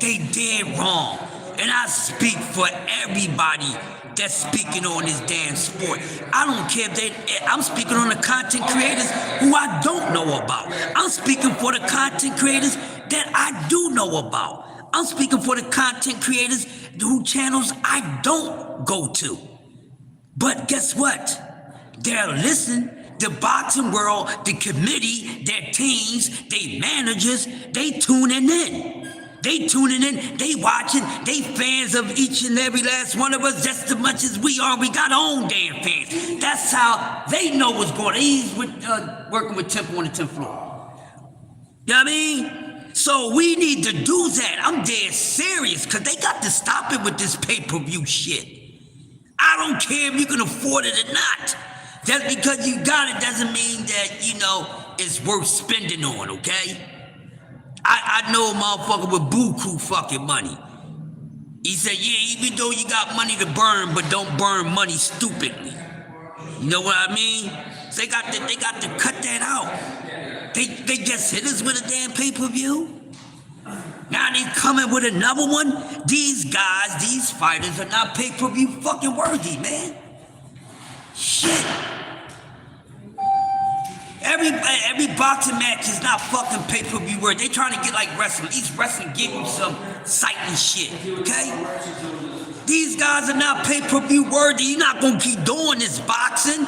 Speaker 1: They dead wrong. And I speak for everybody that's speaking on this damn sport. I don't care if I'm speaking on the content creators who I don't know about. I'm speaking for the content creators that I do know about. I'm speaking for the content creators whose channels I don't go to. But guess what? They're listening. The boxing world, the committee, their teams, their managers, they tuning in. They tuning in, they watching, they fans of each and every last one of us just as much as we are. We got our own damn fans. That's how they know what's going on. He's working with Temple on the 10th floor. You know what I mean? So we need to do that. I'm dead serious, because they got to stop it with this pay-per-view shit. I don't care if you can afford it or not. Just because you got it doesn't mean that, you know, it's worth spending on, okay? I know a motherfucker with buku fucking money. He said, yeah, even though you got money to burn, but don't burn money stupidly. You know what I mean? So they got to cut that out. They just hit us with a damn pay-per-view. Now they coming with another one. These guys, these fighters are not pay-per-view fucking worthy, man. Shit. Every boxing match is not fucking pay-per-view worthy. They trying to get like wrestling. Each wrestling give you some sight and shit, okay? These guys are not pay-per-view worthy. You're not gonna keep doing this boxing.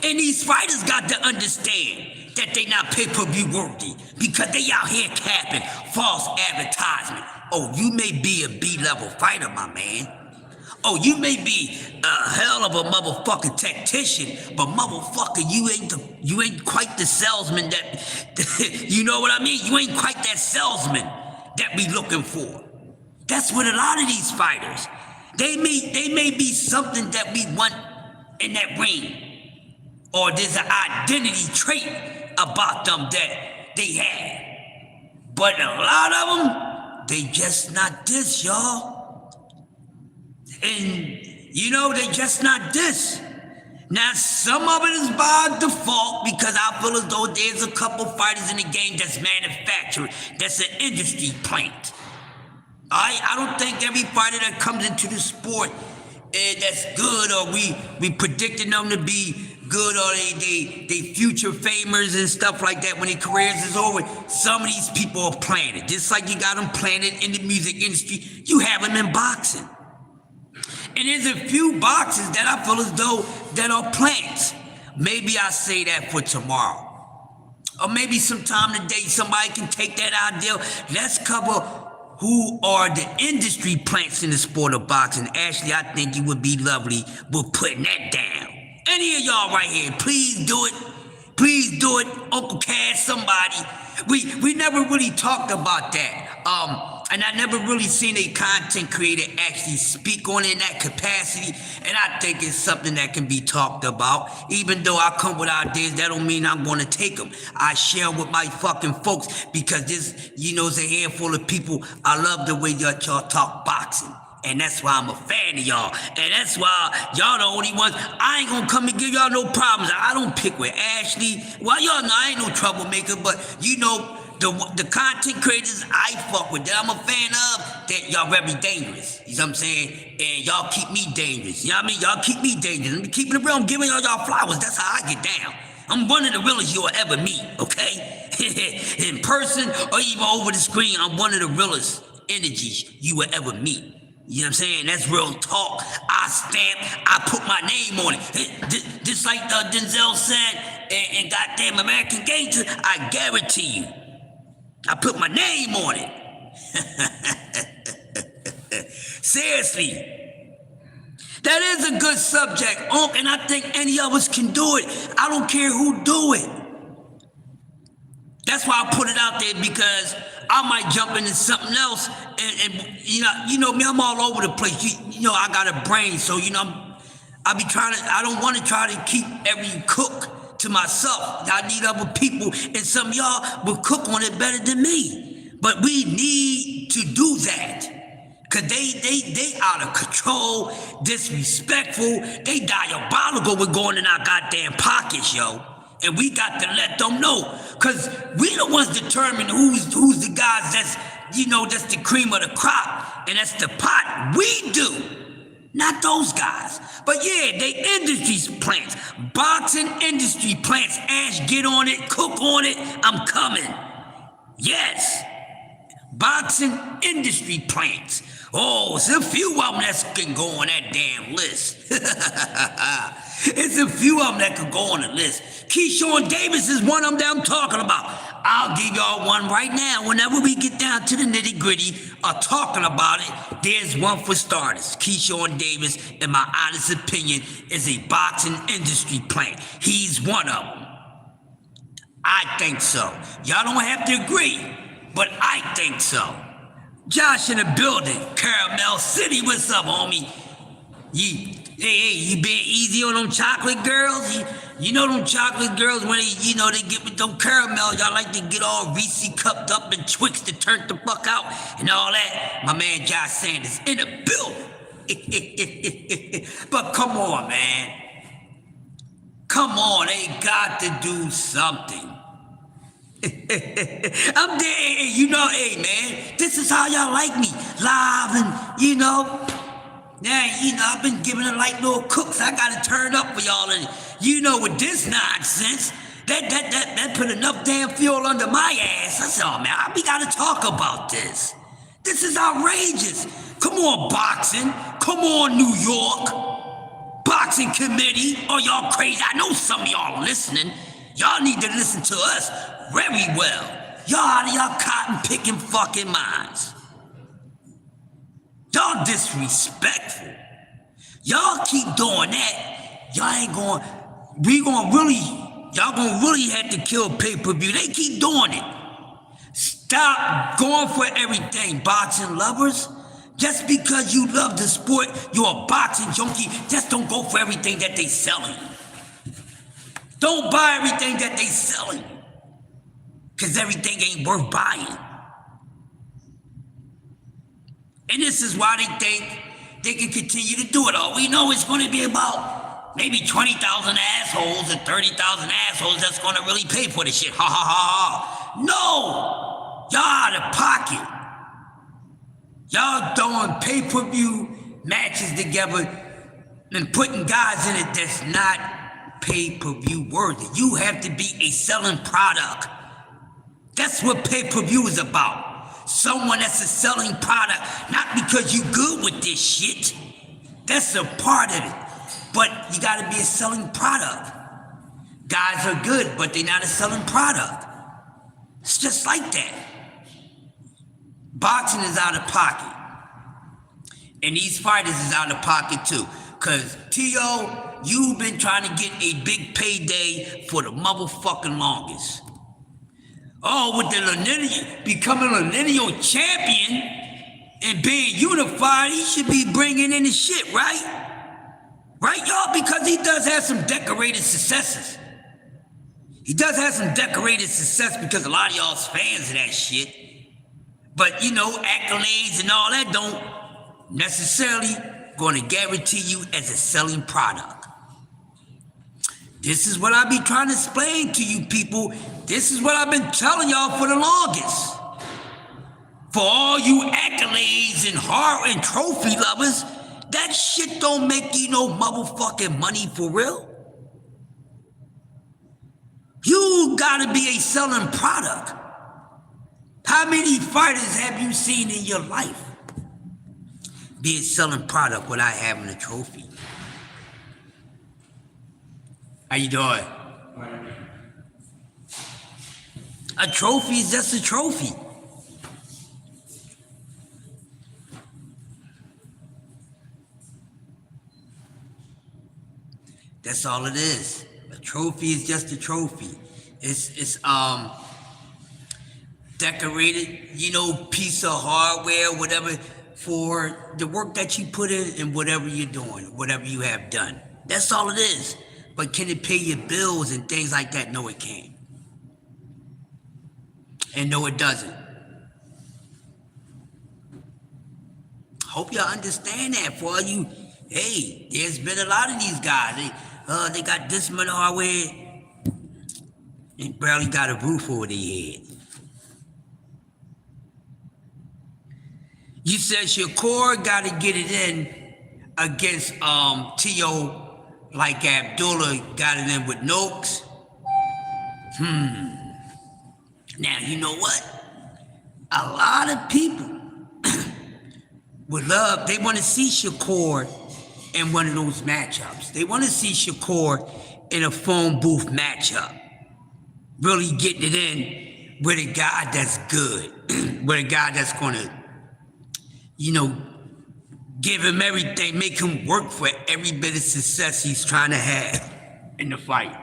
Speaker 1: And these fighters got to understand that they not pay-per-view worthy because they out here capping false advertisement. Oh, you may be a B-level fighter, my man. Oh, you may be a hell of a motherfucking tactician, but motherfucker, you ain't quite the salesman that, you know what I mean? You ain't quite that salesman that we looking for. That's what a lot of these fighters, they may be something that we want in that ring, or there's an identity trait about them that they have. But a lot of them, they just not this, y'all. And, you know, they just not this. Now, some of it is by default because I feel as though there's a couple fighters in the game that's manufactured, that's an industry plant. I don't think every fighter that comes into the sport that's good, or we predicting them to be good, or they future famers and stuff like that when their careers is over. Some of these people are planted. Just like you got them planted in the music industry, you have them in boxing. And there's a few boxes that I feel as though that are plants. Maybe I say that for tomorrow. Or maybe sometime today somebody can take that idea. Let's cover who are the industry plants in the sport of boxing. Ashley, I think you would be lovely with putting that down. Any of y'all right here, please do it. Please do it. Uncle Cass, somebody. We never really talked about that. And I never really seen a content creator actually speak on it in that capacity. And I think it's something that can be talked about. Even though I come with ideas, that don't mean I'm gonna take them. I share with my fucking folks because this, you know, it's a handful of people. I love the way y'all talk boxing. And that's why I'm a fan of y'all. And that's why y'all the only ones. I ain't gonna come and give y'all no problems. I don't pick with Ashley. Well, y'all know I ain't no troublemaker, but you know, the content creators I fuck with, that I'm a fan of, that y'all very dangerous. You know what I'm saying? And y'all keep me dangerous. You know what I mean? Y'all keep me dangerous. I'm keeping it real. I'm giving y'all flowers. That's how I get down. I'm one of the realest you'll ever meet, okay? In person or even over the screen, I'm one of the realest energies you will ever meet. You know what I'm saying? That's real talk. I stamp, I put my name on it. Just like Denzel said in goddamn American Gangster, I guarantee you, I put my name on it. Seriously. That is a good subject, and I think any of us can do it. I don't care who do it. That's why I put it out there, because I might jump into something else, and you know me, I'm all over the place. You know, I got a brain, so you know, I don't want to try to keep every cook to myself. I need other people, and some of y'all will cook on it better than me. But we need to do that. Cause they out of control, disrespectful, they diabolical with going in our goddamn pockets, yo. And we got to let them know. Cause we the ones determine who's the guys that's, you know, that's the cream of the crop. And that's the pot. We do. Not those guys. But yeah, they industry plants. Boxing industry plants. Ash, get on it, cook on it, I'm coming. Yes. Boxing industry plants. Oh, it's a few of them that can go on that damn list. It's a few of them that can go on the list. Keyshawn Davis is one of them that I'm talking about. I'll give y'all one right now. Whenever we get down to the nitty gritty of talking about it, there's one for starters. Keyshawn Davis, in my honest opinion, is a boxing industry plant. He's one of them. I think so. Y'all don't have to agree, but I think so. Josh in the building. Caramel City, what's up, homie? You being easy on them chocolate girls? You know them chocolate girls, when they get with them caramel, y'all like to get all Reese cupped up and Twix to turn the fuck out and all that. My man Josh Sanders in the building. But come on, man. Come on, they got to do something. I'm there, you know, hey man, this is how y'all like me, live and, you know, I've been giving it like little cooks. I gotta turn up for y'all, and you know, with this nonsense, that put enough damn fuel under my ass. I said, oh man, we gotta talk about this. This is outrageous. Come on, boxing. Come on, New York. Boxing committee. Oh, y'all crazy. I know some of y'all listening. Y'all need to listen to us very well. Y'all out of y'all cotton-picking fucking minds. Y'all disrespectful. Y'all keep doing that. Y'all gonna really have to kill pay-per-view. They keep doing it. Stop going for everything, boxing lovers. Just because you love the sport, you're a boxing junkie, just don't go for everything that they selling. Don't buy everything that they selling. Because everything ain't worth buying. And this is why they think they can continue to do it all. We know it's going to be about maybe 20,000 assholes and 30,000 assholes that's going to really pay for this shit. Ha ha ha ha. No! Y'all out of pocket. Y'all throwing pay-per-view matches together and putting guys in it that's not pay-per-view worthy. You have to be a selling product. That's what pay-per-view is about. Someone that's a selling product, not because you good with this shit. That's a part of it. But you gotta be a selling product. Guys are good, but they're not a selling product. It's just like that. Boxing is out of pocket. And these fighters is out of pocket too. Cause T.O., you've been trying to get a big payday for the motherfucking longest. Oh, with the becoming a lineal champion and being unified, he should be bringing in the shit, right? Right, y'all? Because he does have some decorated successes. He does have some decorated success because a lot of y'all's fans of that shit. But, you know, accolades and all that don't necessarily going to guarantee you as a selling product. This is what I be trying to explain to you people. This is what I've been telling y'all for the longest. For all you accolades and heart and trophy lovers, that shit don't make you no motherfucking money for real. You gotta be a selling product. How many fighters have you seen in your life be a selling product without having a trophy? How you doing? A trophy is just a trophy. That's all it is. A trophy is just a trophy. It's decorated, piece of hardware, whatever, for the work that you put in and whatever you're doing, whatever you have done. That's all it is. But can it pay your bills and things like that? No, it can't. And no, it doesn't. Hope y'all understand that. For all you, hey, there's been a lot of these guys. They got this much hardware and barely got a roof over their head. You said Shakur got to get it in against T.O. like Abdullah got it in with M.O.C. Now, you know what? A lot of people would love, they want to see Shakur in one of those matchups. They want to see Shakur in a phone booth matchup. Really getting it in with a guy that's good. With a guy that's going to, give him everything, make him work for every bit of success he's trying to have in the fight.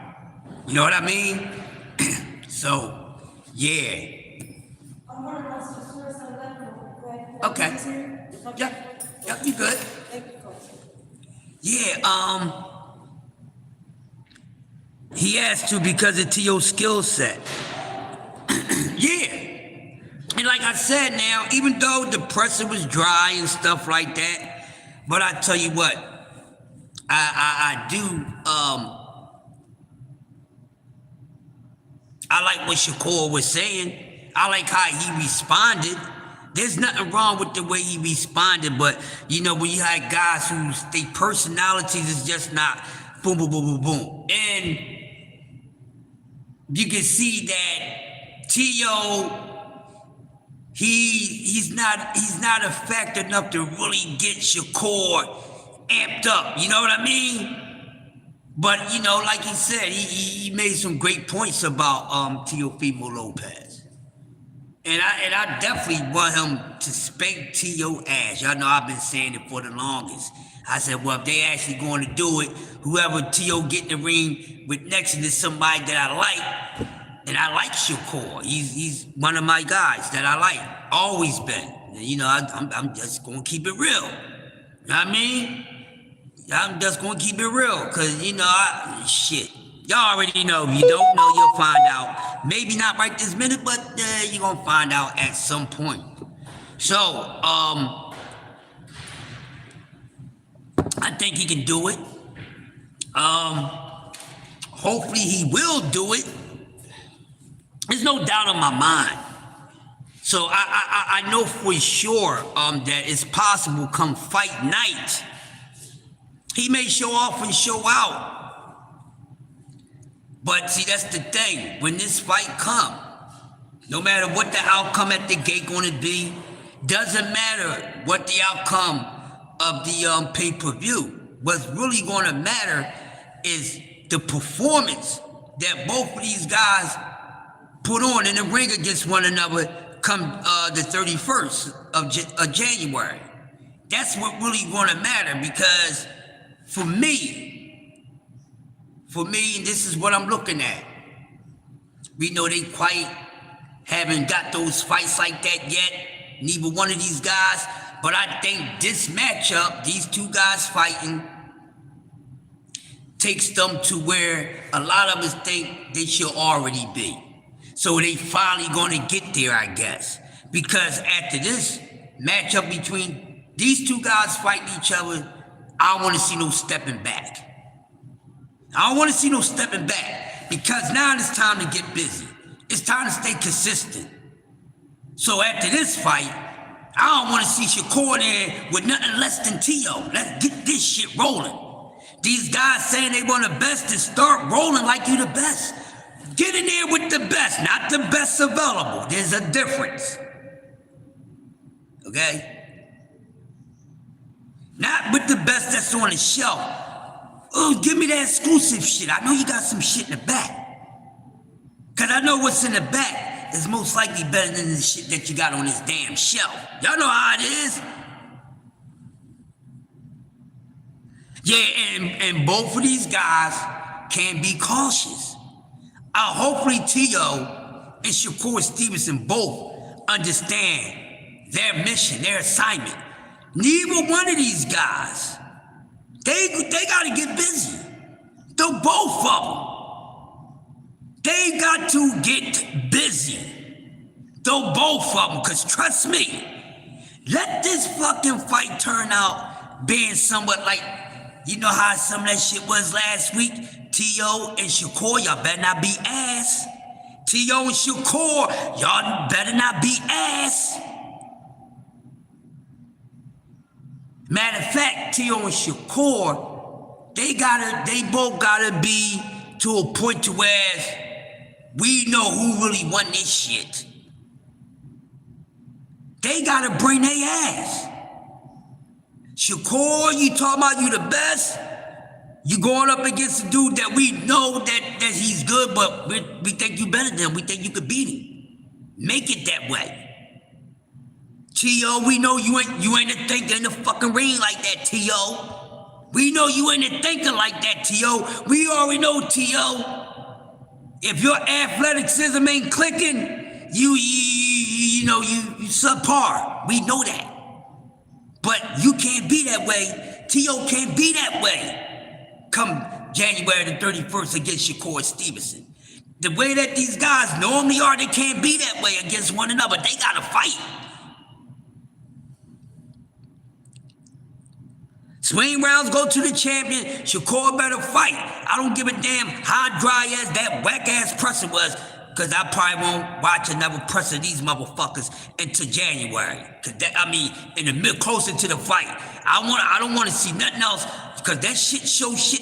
Speaker 1: You know what I mean? So, yeah. Okay. Yep, you good. Yeah, he has to because of T.O.'s skill set. Yeah. And like I said now, even though the presser was dry and stuff like that, but I tell you what, I like what Shakur was saying. I like how he responded. There's nothing wrong with the way he responded, but when you had guys whose their personalities is just not boom, boom, boom, boom, boom. And you can see that T.O., he's not effective enough to really get Shakur amped up. You know what I mean? But like he said, he made some great points about Teofimo Lopez. And I definitely want him to spank T.O. ass. Y'all know I've been saying it for the longest. I said, well, if they actually going to do it, whoever T.O. get in the ring with next to somebody that I like, and I like Shakur. He's one of my guys that I like. Always been. And, I'm just going to keep it real. You know what I mean? I'm just going to keep it real. Because, shit. Y'all already know. If you don't know, you'll find out. Maybe not right this minute, but you're going to find out at some point. So, I think he can do it. Hopefully he will do it. There's no doubt in my mind. So I know for sure that it's possible come fight night. He may show off and show out. But see, that's the thing. When this fight come, no matter what the outcome at the gate gonna be, doesn't matter what the outcome of the pay-per-view. What's really gonna matter is the performance that both of these guys put on in the ring against one another come the 31st of January. That's what really gonna matter, because for me, this is what I'm looking at. We know they quite haven't got those fights like that yet, neither one of these guys, but I think this matchup, these two guys fighting, takes them to where a lot of us think they should already be. So they finally gonna get there, I guess. Because after this matchup between these two guys fighting each other, I don't wanna see no stepping back. I don't want to see no stepping back because now it's time to get busy. It's time to stay consistent. So after this fight, I don't want to see Shakur there with nothing less than T.O. Let's get this shit rolling. These guys saying they want the best to start rolling like you the best. Get in there with the best, not the best available. There's a difference. Okay? Not with the best that's on the shelf. Oh, give me that exclusive shit. I know you got some shit in the back. Cause I know what's in the back is most likely better than the shit that you got on this damn shelf. Y'all know how it is. Yeah, and both of these guys can be cautious. Hopefully T.O. and Shakur Stevenson both understand their mission, their assignment. Neither one of these guys, they gotta get busy. They're both of them. They got to get busy. They're both of them, because trust me, let this fucking fight turn out being somewhat like, you know how some of that shit was last week? T.O. and Shakur, y'all better not be ass. T.O. and Shakur, y'all better not be ass. Matter of fact, T.O. and Shakur, they both gotta be to a point to where we know who really won this shit. They gotta bring their ass. Shakur, you talking about you the best? You going up against a dude that we know that he's good, but we think you better than him. We think you could beat him. Make it that way. T.O., we know you ain't a thinker in the fucking ring like that, T.O. We know you ain't a thinker like that, T.O. We already know, T.O. If your athleticism ain't clicking, you know you subpar. We know that. But you can't be that way. T.O. can't be that way. Come January the 31st against Shakur Stevenson. The way that these guys normally are, they can't be that way against one another. They gotta fight. Swing rounds go to the champion. Shakur better fight. I don't give a damn how dry as that whack ass presser was, because I probably won't watch another press of these motherfuckers until January. Cause in the middle, closer to the fight. I don't want to see nothing else, because that shit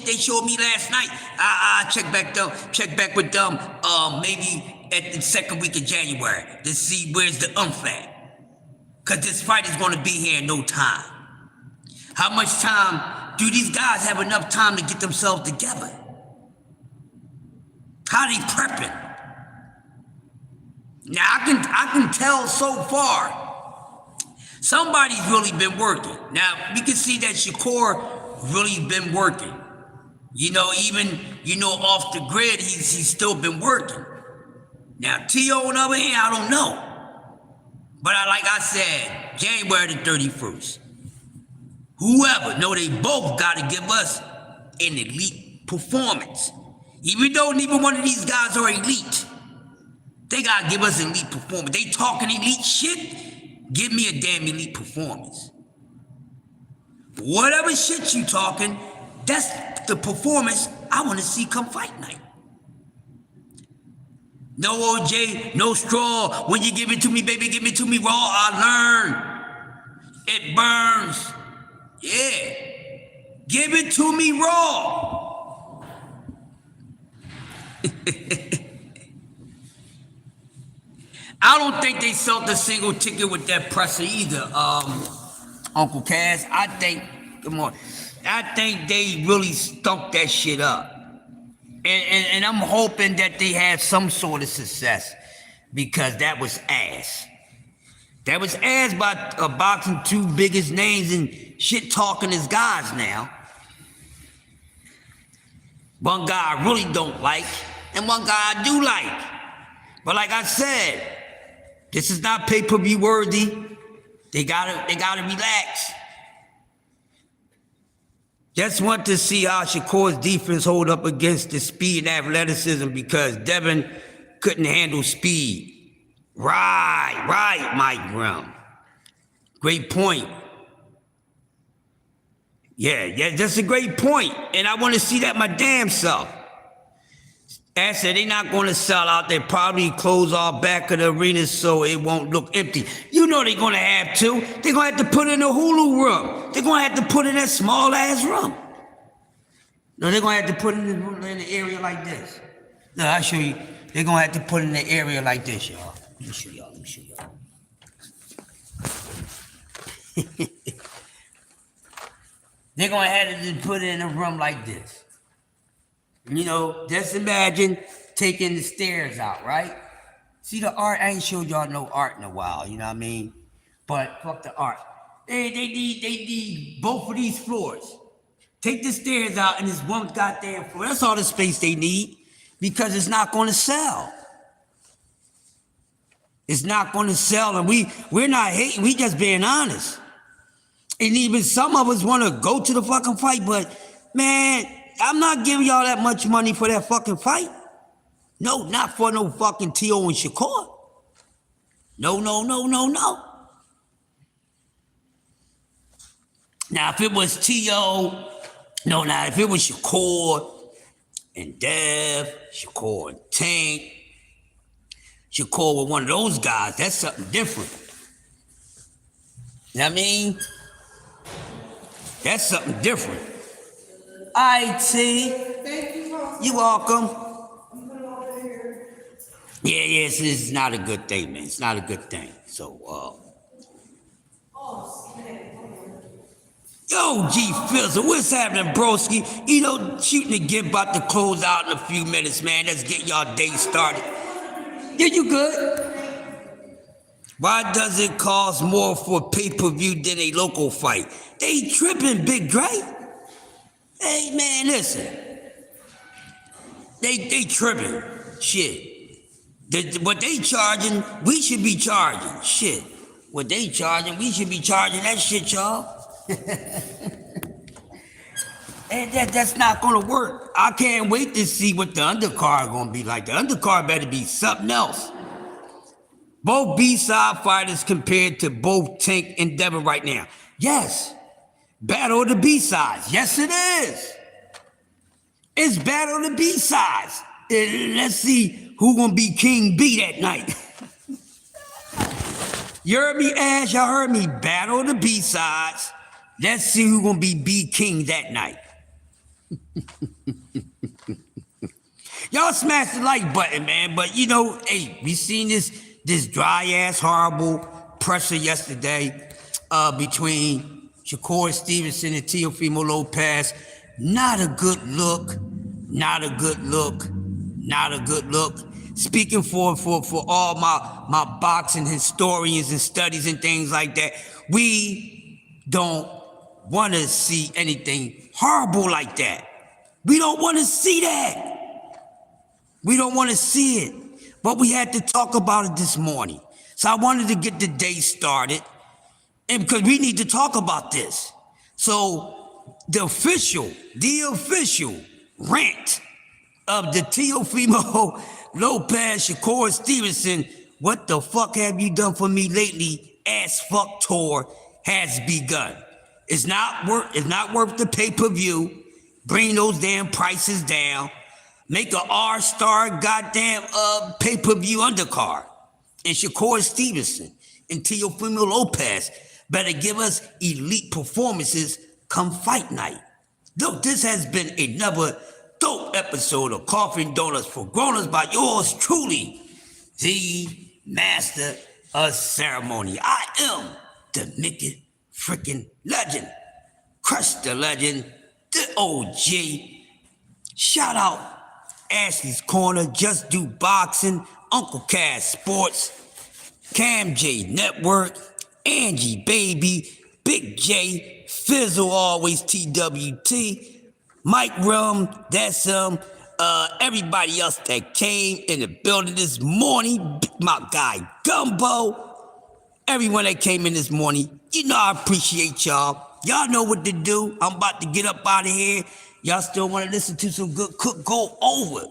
Speaker 1: they showed me last night. I check back with them maybe at the second week of January to see where's the at. Cause this fight is gonna be here in no time. How much time do these guys have enough time to get themselves together? How they prepping? Now I can tell so far, somebody's really been working. Now we can see that Shakur really been working. You know, even off the grid, he's still been working. Now T.O. on the other hand, I don't know. But like I said, January the 31st. Whoever, no, they both got to give us an elite performance. Even though neither one of these guys are elite, they got to give us an elite performance. They talking elite shit, give me a damn elite performance. Whatever shit you talking, that's the performance I want to see come fight night. No OJ, no straw. When you give it to me, baby, give it to me raw. I learn. It burns. Yeah, give it to me raw. I don't think they sold a single ticket with that presser either, Uncle Cass. I think they really stumped that shit up. And I'm hoping that they have some sort of success, because that was ass. That was ass by boxing two biggest names and shit talking as guys now. One guy I really don't like, and one guy I do like. But like I said, this is not pay-per-view worthy. They gotta relax. Just want to see how Shakur's defense hold up against the speed and athleticism, because Devin couldn't handle speed. Right, Mike Brown. Great point. Yeah, that's a great point. And I want to see that my damn self. I said they're not going to sell out. They probably close all back of the arena so it won't look empty. You know they're going to have to. They're going to have to put in a Hulu room. They're going to have to put in that small ass room. No, they're going to have to put it in the area like this. No, I'll show you. They're going to have to put it in the area like this, y'all. Let me show y'all. They're going to have to put it in a room like this. You know, just imagine taking the stairs out, right? See the art? I ain't showed y'all no art in a while, you know what I mean? But fuck the art. They need both of these floors. Take the stairs out and this one goddamn floor. That's all the space they need because it's not going to sell. It's not going to sell, and we're not hating. We just being honest. And even some of us want to go to the fucking fight, but man, I'm not giving y'all that much money for that fucking fight. No, not for no fucking T.O. and Shakur. No. Now, if it was T.O., if it was Shakur and Dev, Shakur and Tank, Shakur with one of those guys, that's something different. You know what I mean? That's something different. I.T.
Speaker 4: Thank you, Boss.
Speaker 1: You're welcome.
Speaker 4: I'm putting it over here.
Speaker 1: Yeah, it's not a good thing, man. It's not a good thing. So, yo, G Fizzle, what's happening, broski? You know, shooting the gift about to close out in a few minutes, man. Let's get y'all day started. Yeah, you good? Why does it cost more for pay-per-view than a local fight? They tripping, Big Dre. Hey, man, listen. They tripping. Shit. What they charging, we should be charging. Shit. What they charging, we should be charging that shit, y'all. And that's not gonna work. I can't wait to see what the undercard gonna be like. The undercard better be something else. Both B-side fighters compared to both Tank and Devin right now. Yes. Battle of the B-sides. Yes, it is. It's battle of the B-sides. Let's see who gonna be King B that night. You heard me, Ash? Y'all heard me? Battle of the B-sides. Let's see who gonna be B King that night. Y'all smash the like button, man. But you know, hey, we seen this dry ass horrible pressure yesterday between Shakur Stevenson and Teofimo Lopez. Not a good look. Not a good look. Not a good look. Speaking for all my boxing historians and studies and things like that, we don't want to see anything horrible like that. We don't want to see that. We don't want to see it. But we had to talk about it this morning. So I wanted to get the day started, and because we need to talk about this. So the official rant of the Teofimo Lopez Shakur Stevenson, what the fuck have you done for me lately? Ass fuck tour has begun. It's not worth the pay-per-view. Bring those damn prices down. Make a R-star goddamn pay-per-view undercard. And Shakur Stevenson and Teofimo Lopez better give us elite performances come fight night. Look, this has been another dope episode of Coffee and Donuts for Grown-ups by yours truly, the Master of Ceremony. I am the Mickey freaking legend. Crush the legend, the OG. Shout out Ashley's Corner, Just Do Boxing, Uncle Cass Sports, Cam J Network, Angie Baby, Big J, Fizzle Always TWT, Mike Rum, that's everybody else that came in the building this morning, my guy Gumbo, everyone that came in this morning, you know I appreciate y'all. Y'all know what to do. I'm about to get up out of here. Y'all still want to listen to some good cook? Go over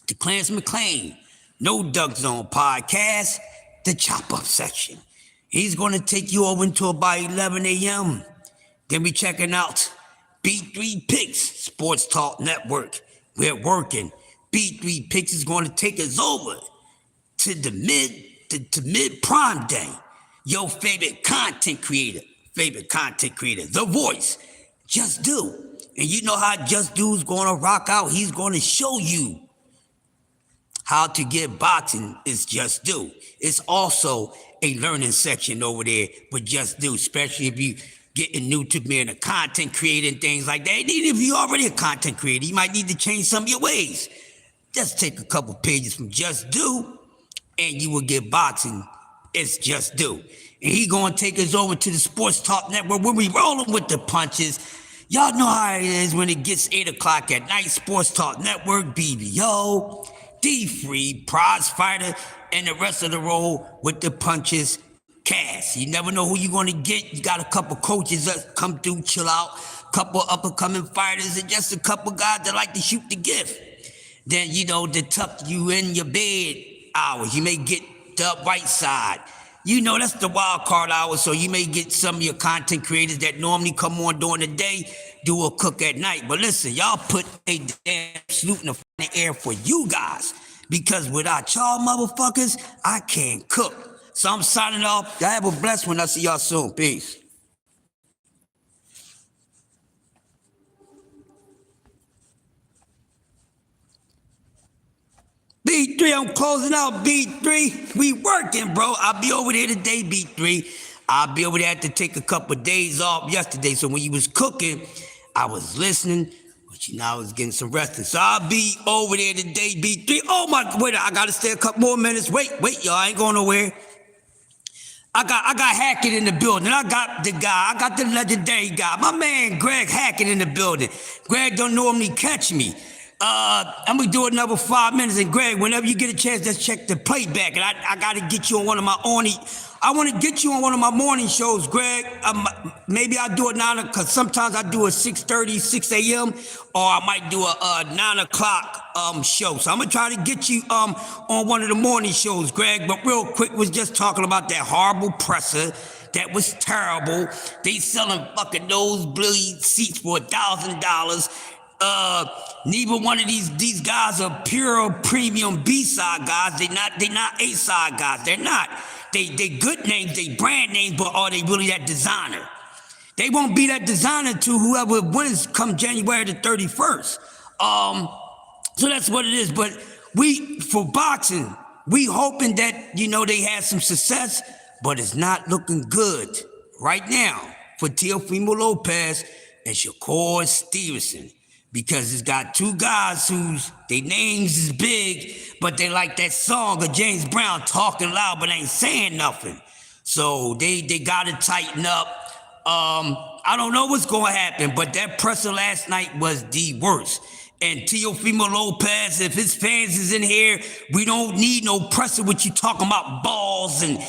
Speaker 1: to Clarence McClain, No Duck Zone podcast, the chop up section. He's going to take you over until about 11 a.m. Then we checking out B3 Picks, Sports Talk Network. We're working. B3 Picks is going to take us over to the mid prime day. Your favorite content creator, the voice, Just Do. And you know how Just Do's going to rock out. He's going to show you how to get boxing is Just Do. It's also a learning section over there with Just Do, especially if you getting new to being a content creator and things like that. And even if you're already a content creator, you might need to change some of your ways. Just take a couple pages from Just Do and you will get boxing. It's Just Do. And he gonna take us over to the Sports Talk Network where we rolling with the punches. Y'all know how it is when it gets 8 o'clock at night. Sports Talk Network, BBO, D-Free, Prize Fighter, and the rest of the roll with the punches. Cast. You never know who you're gonna get. You got a couple coaches that come through, chill out, couple up-and-coming fighters, and just a couple guys that like to shoot the gift. Then, you know, to tuck you in your bed hours. You may get the right side. You know, that's the wild card hour, so you may get some of your content creators that normally come on during the day, do a cook at night. But listen, y'all put a damn salute in the air for you guys, because without y'all motherfuckers, I can't cook. So I'm signing off. Y'all have a blessed one. I'll see y'all soon. Peace. B3, I'm closing out B3. We working, bro. I'll be over there today, B3. I'll be over there. I had to take a couple of days off yesterday. So when you was cooking, I was listening, but you know, I was getting some rest. So I'll be over there today, B3. Oh my, wait, I gotta stay a couple more minutes. Wait, y'all, I ain't going nowhere. I got Hackett in the building. I got the legendary guy. My man Greg Hackett in the building. Greg don't normally catch me. I'm gonna do another 5 minutes, and Greg, whenever you get a chance, just check the playback. And I gotta get you on one of my I want to get you on one of my morning shows, Greg. Maybe I'll do it now, because sometimes I do a 6:30, 6 a.m., or I might do a 9 o'clock show. So I'm gonna try to get you on one of the morning shows, Greg. But real quick, was just talking about that horrible presser. That was terrible. They selling fucking nosebleed seats for $1,000. Neither one of these guys are pure premium B-side guys. They not A-side guys. They're not. They good names, they brand names, but are they really that designer? They won't be that designer to whoever wins come January the 31st. So that's what it is. But for boxing, we hoping that, you know, they had some success, but it's not looking good right now for Teofimo Lopez and Shakur Stevenson. Because it's got two guys whose their names is big, but they like that song of James Brown, talking loud but ain't saying nothing. So they got to tighten up. I don't know what's going to happen, but that presser last night was the worst. And Teofimo Lopez, if his fans is in here, we don't need no presser with you talking about balls and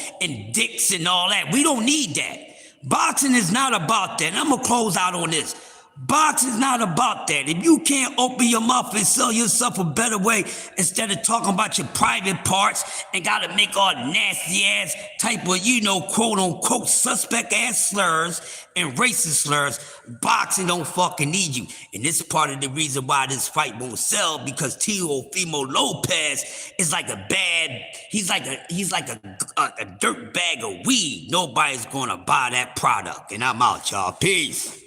Speaker 1: dicks and all that. We don't need that. Boxing is not about that. And I'm going to close out on this. Boxing's not about that. If you can't open your mouth and sell yourself a better way instead of talking about your private parts and gotta make all nasty ass type of, you know, quote unquote suspect ass slurs and racist slurs, boxing don't fucking need you. And this is part of the reason why this fight won't sell, because Teofimo Lopez is like he's like a dirt bag of weed. Nobody's gonna buy that product. And I'm out, y'all. Peace.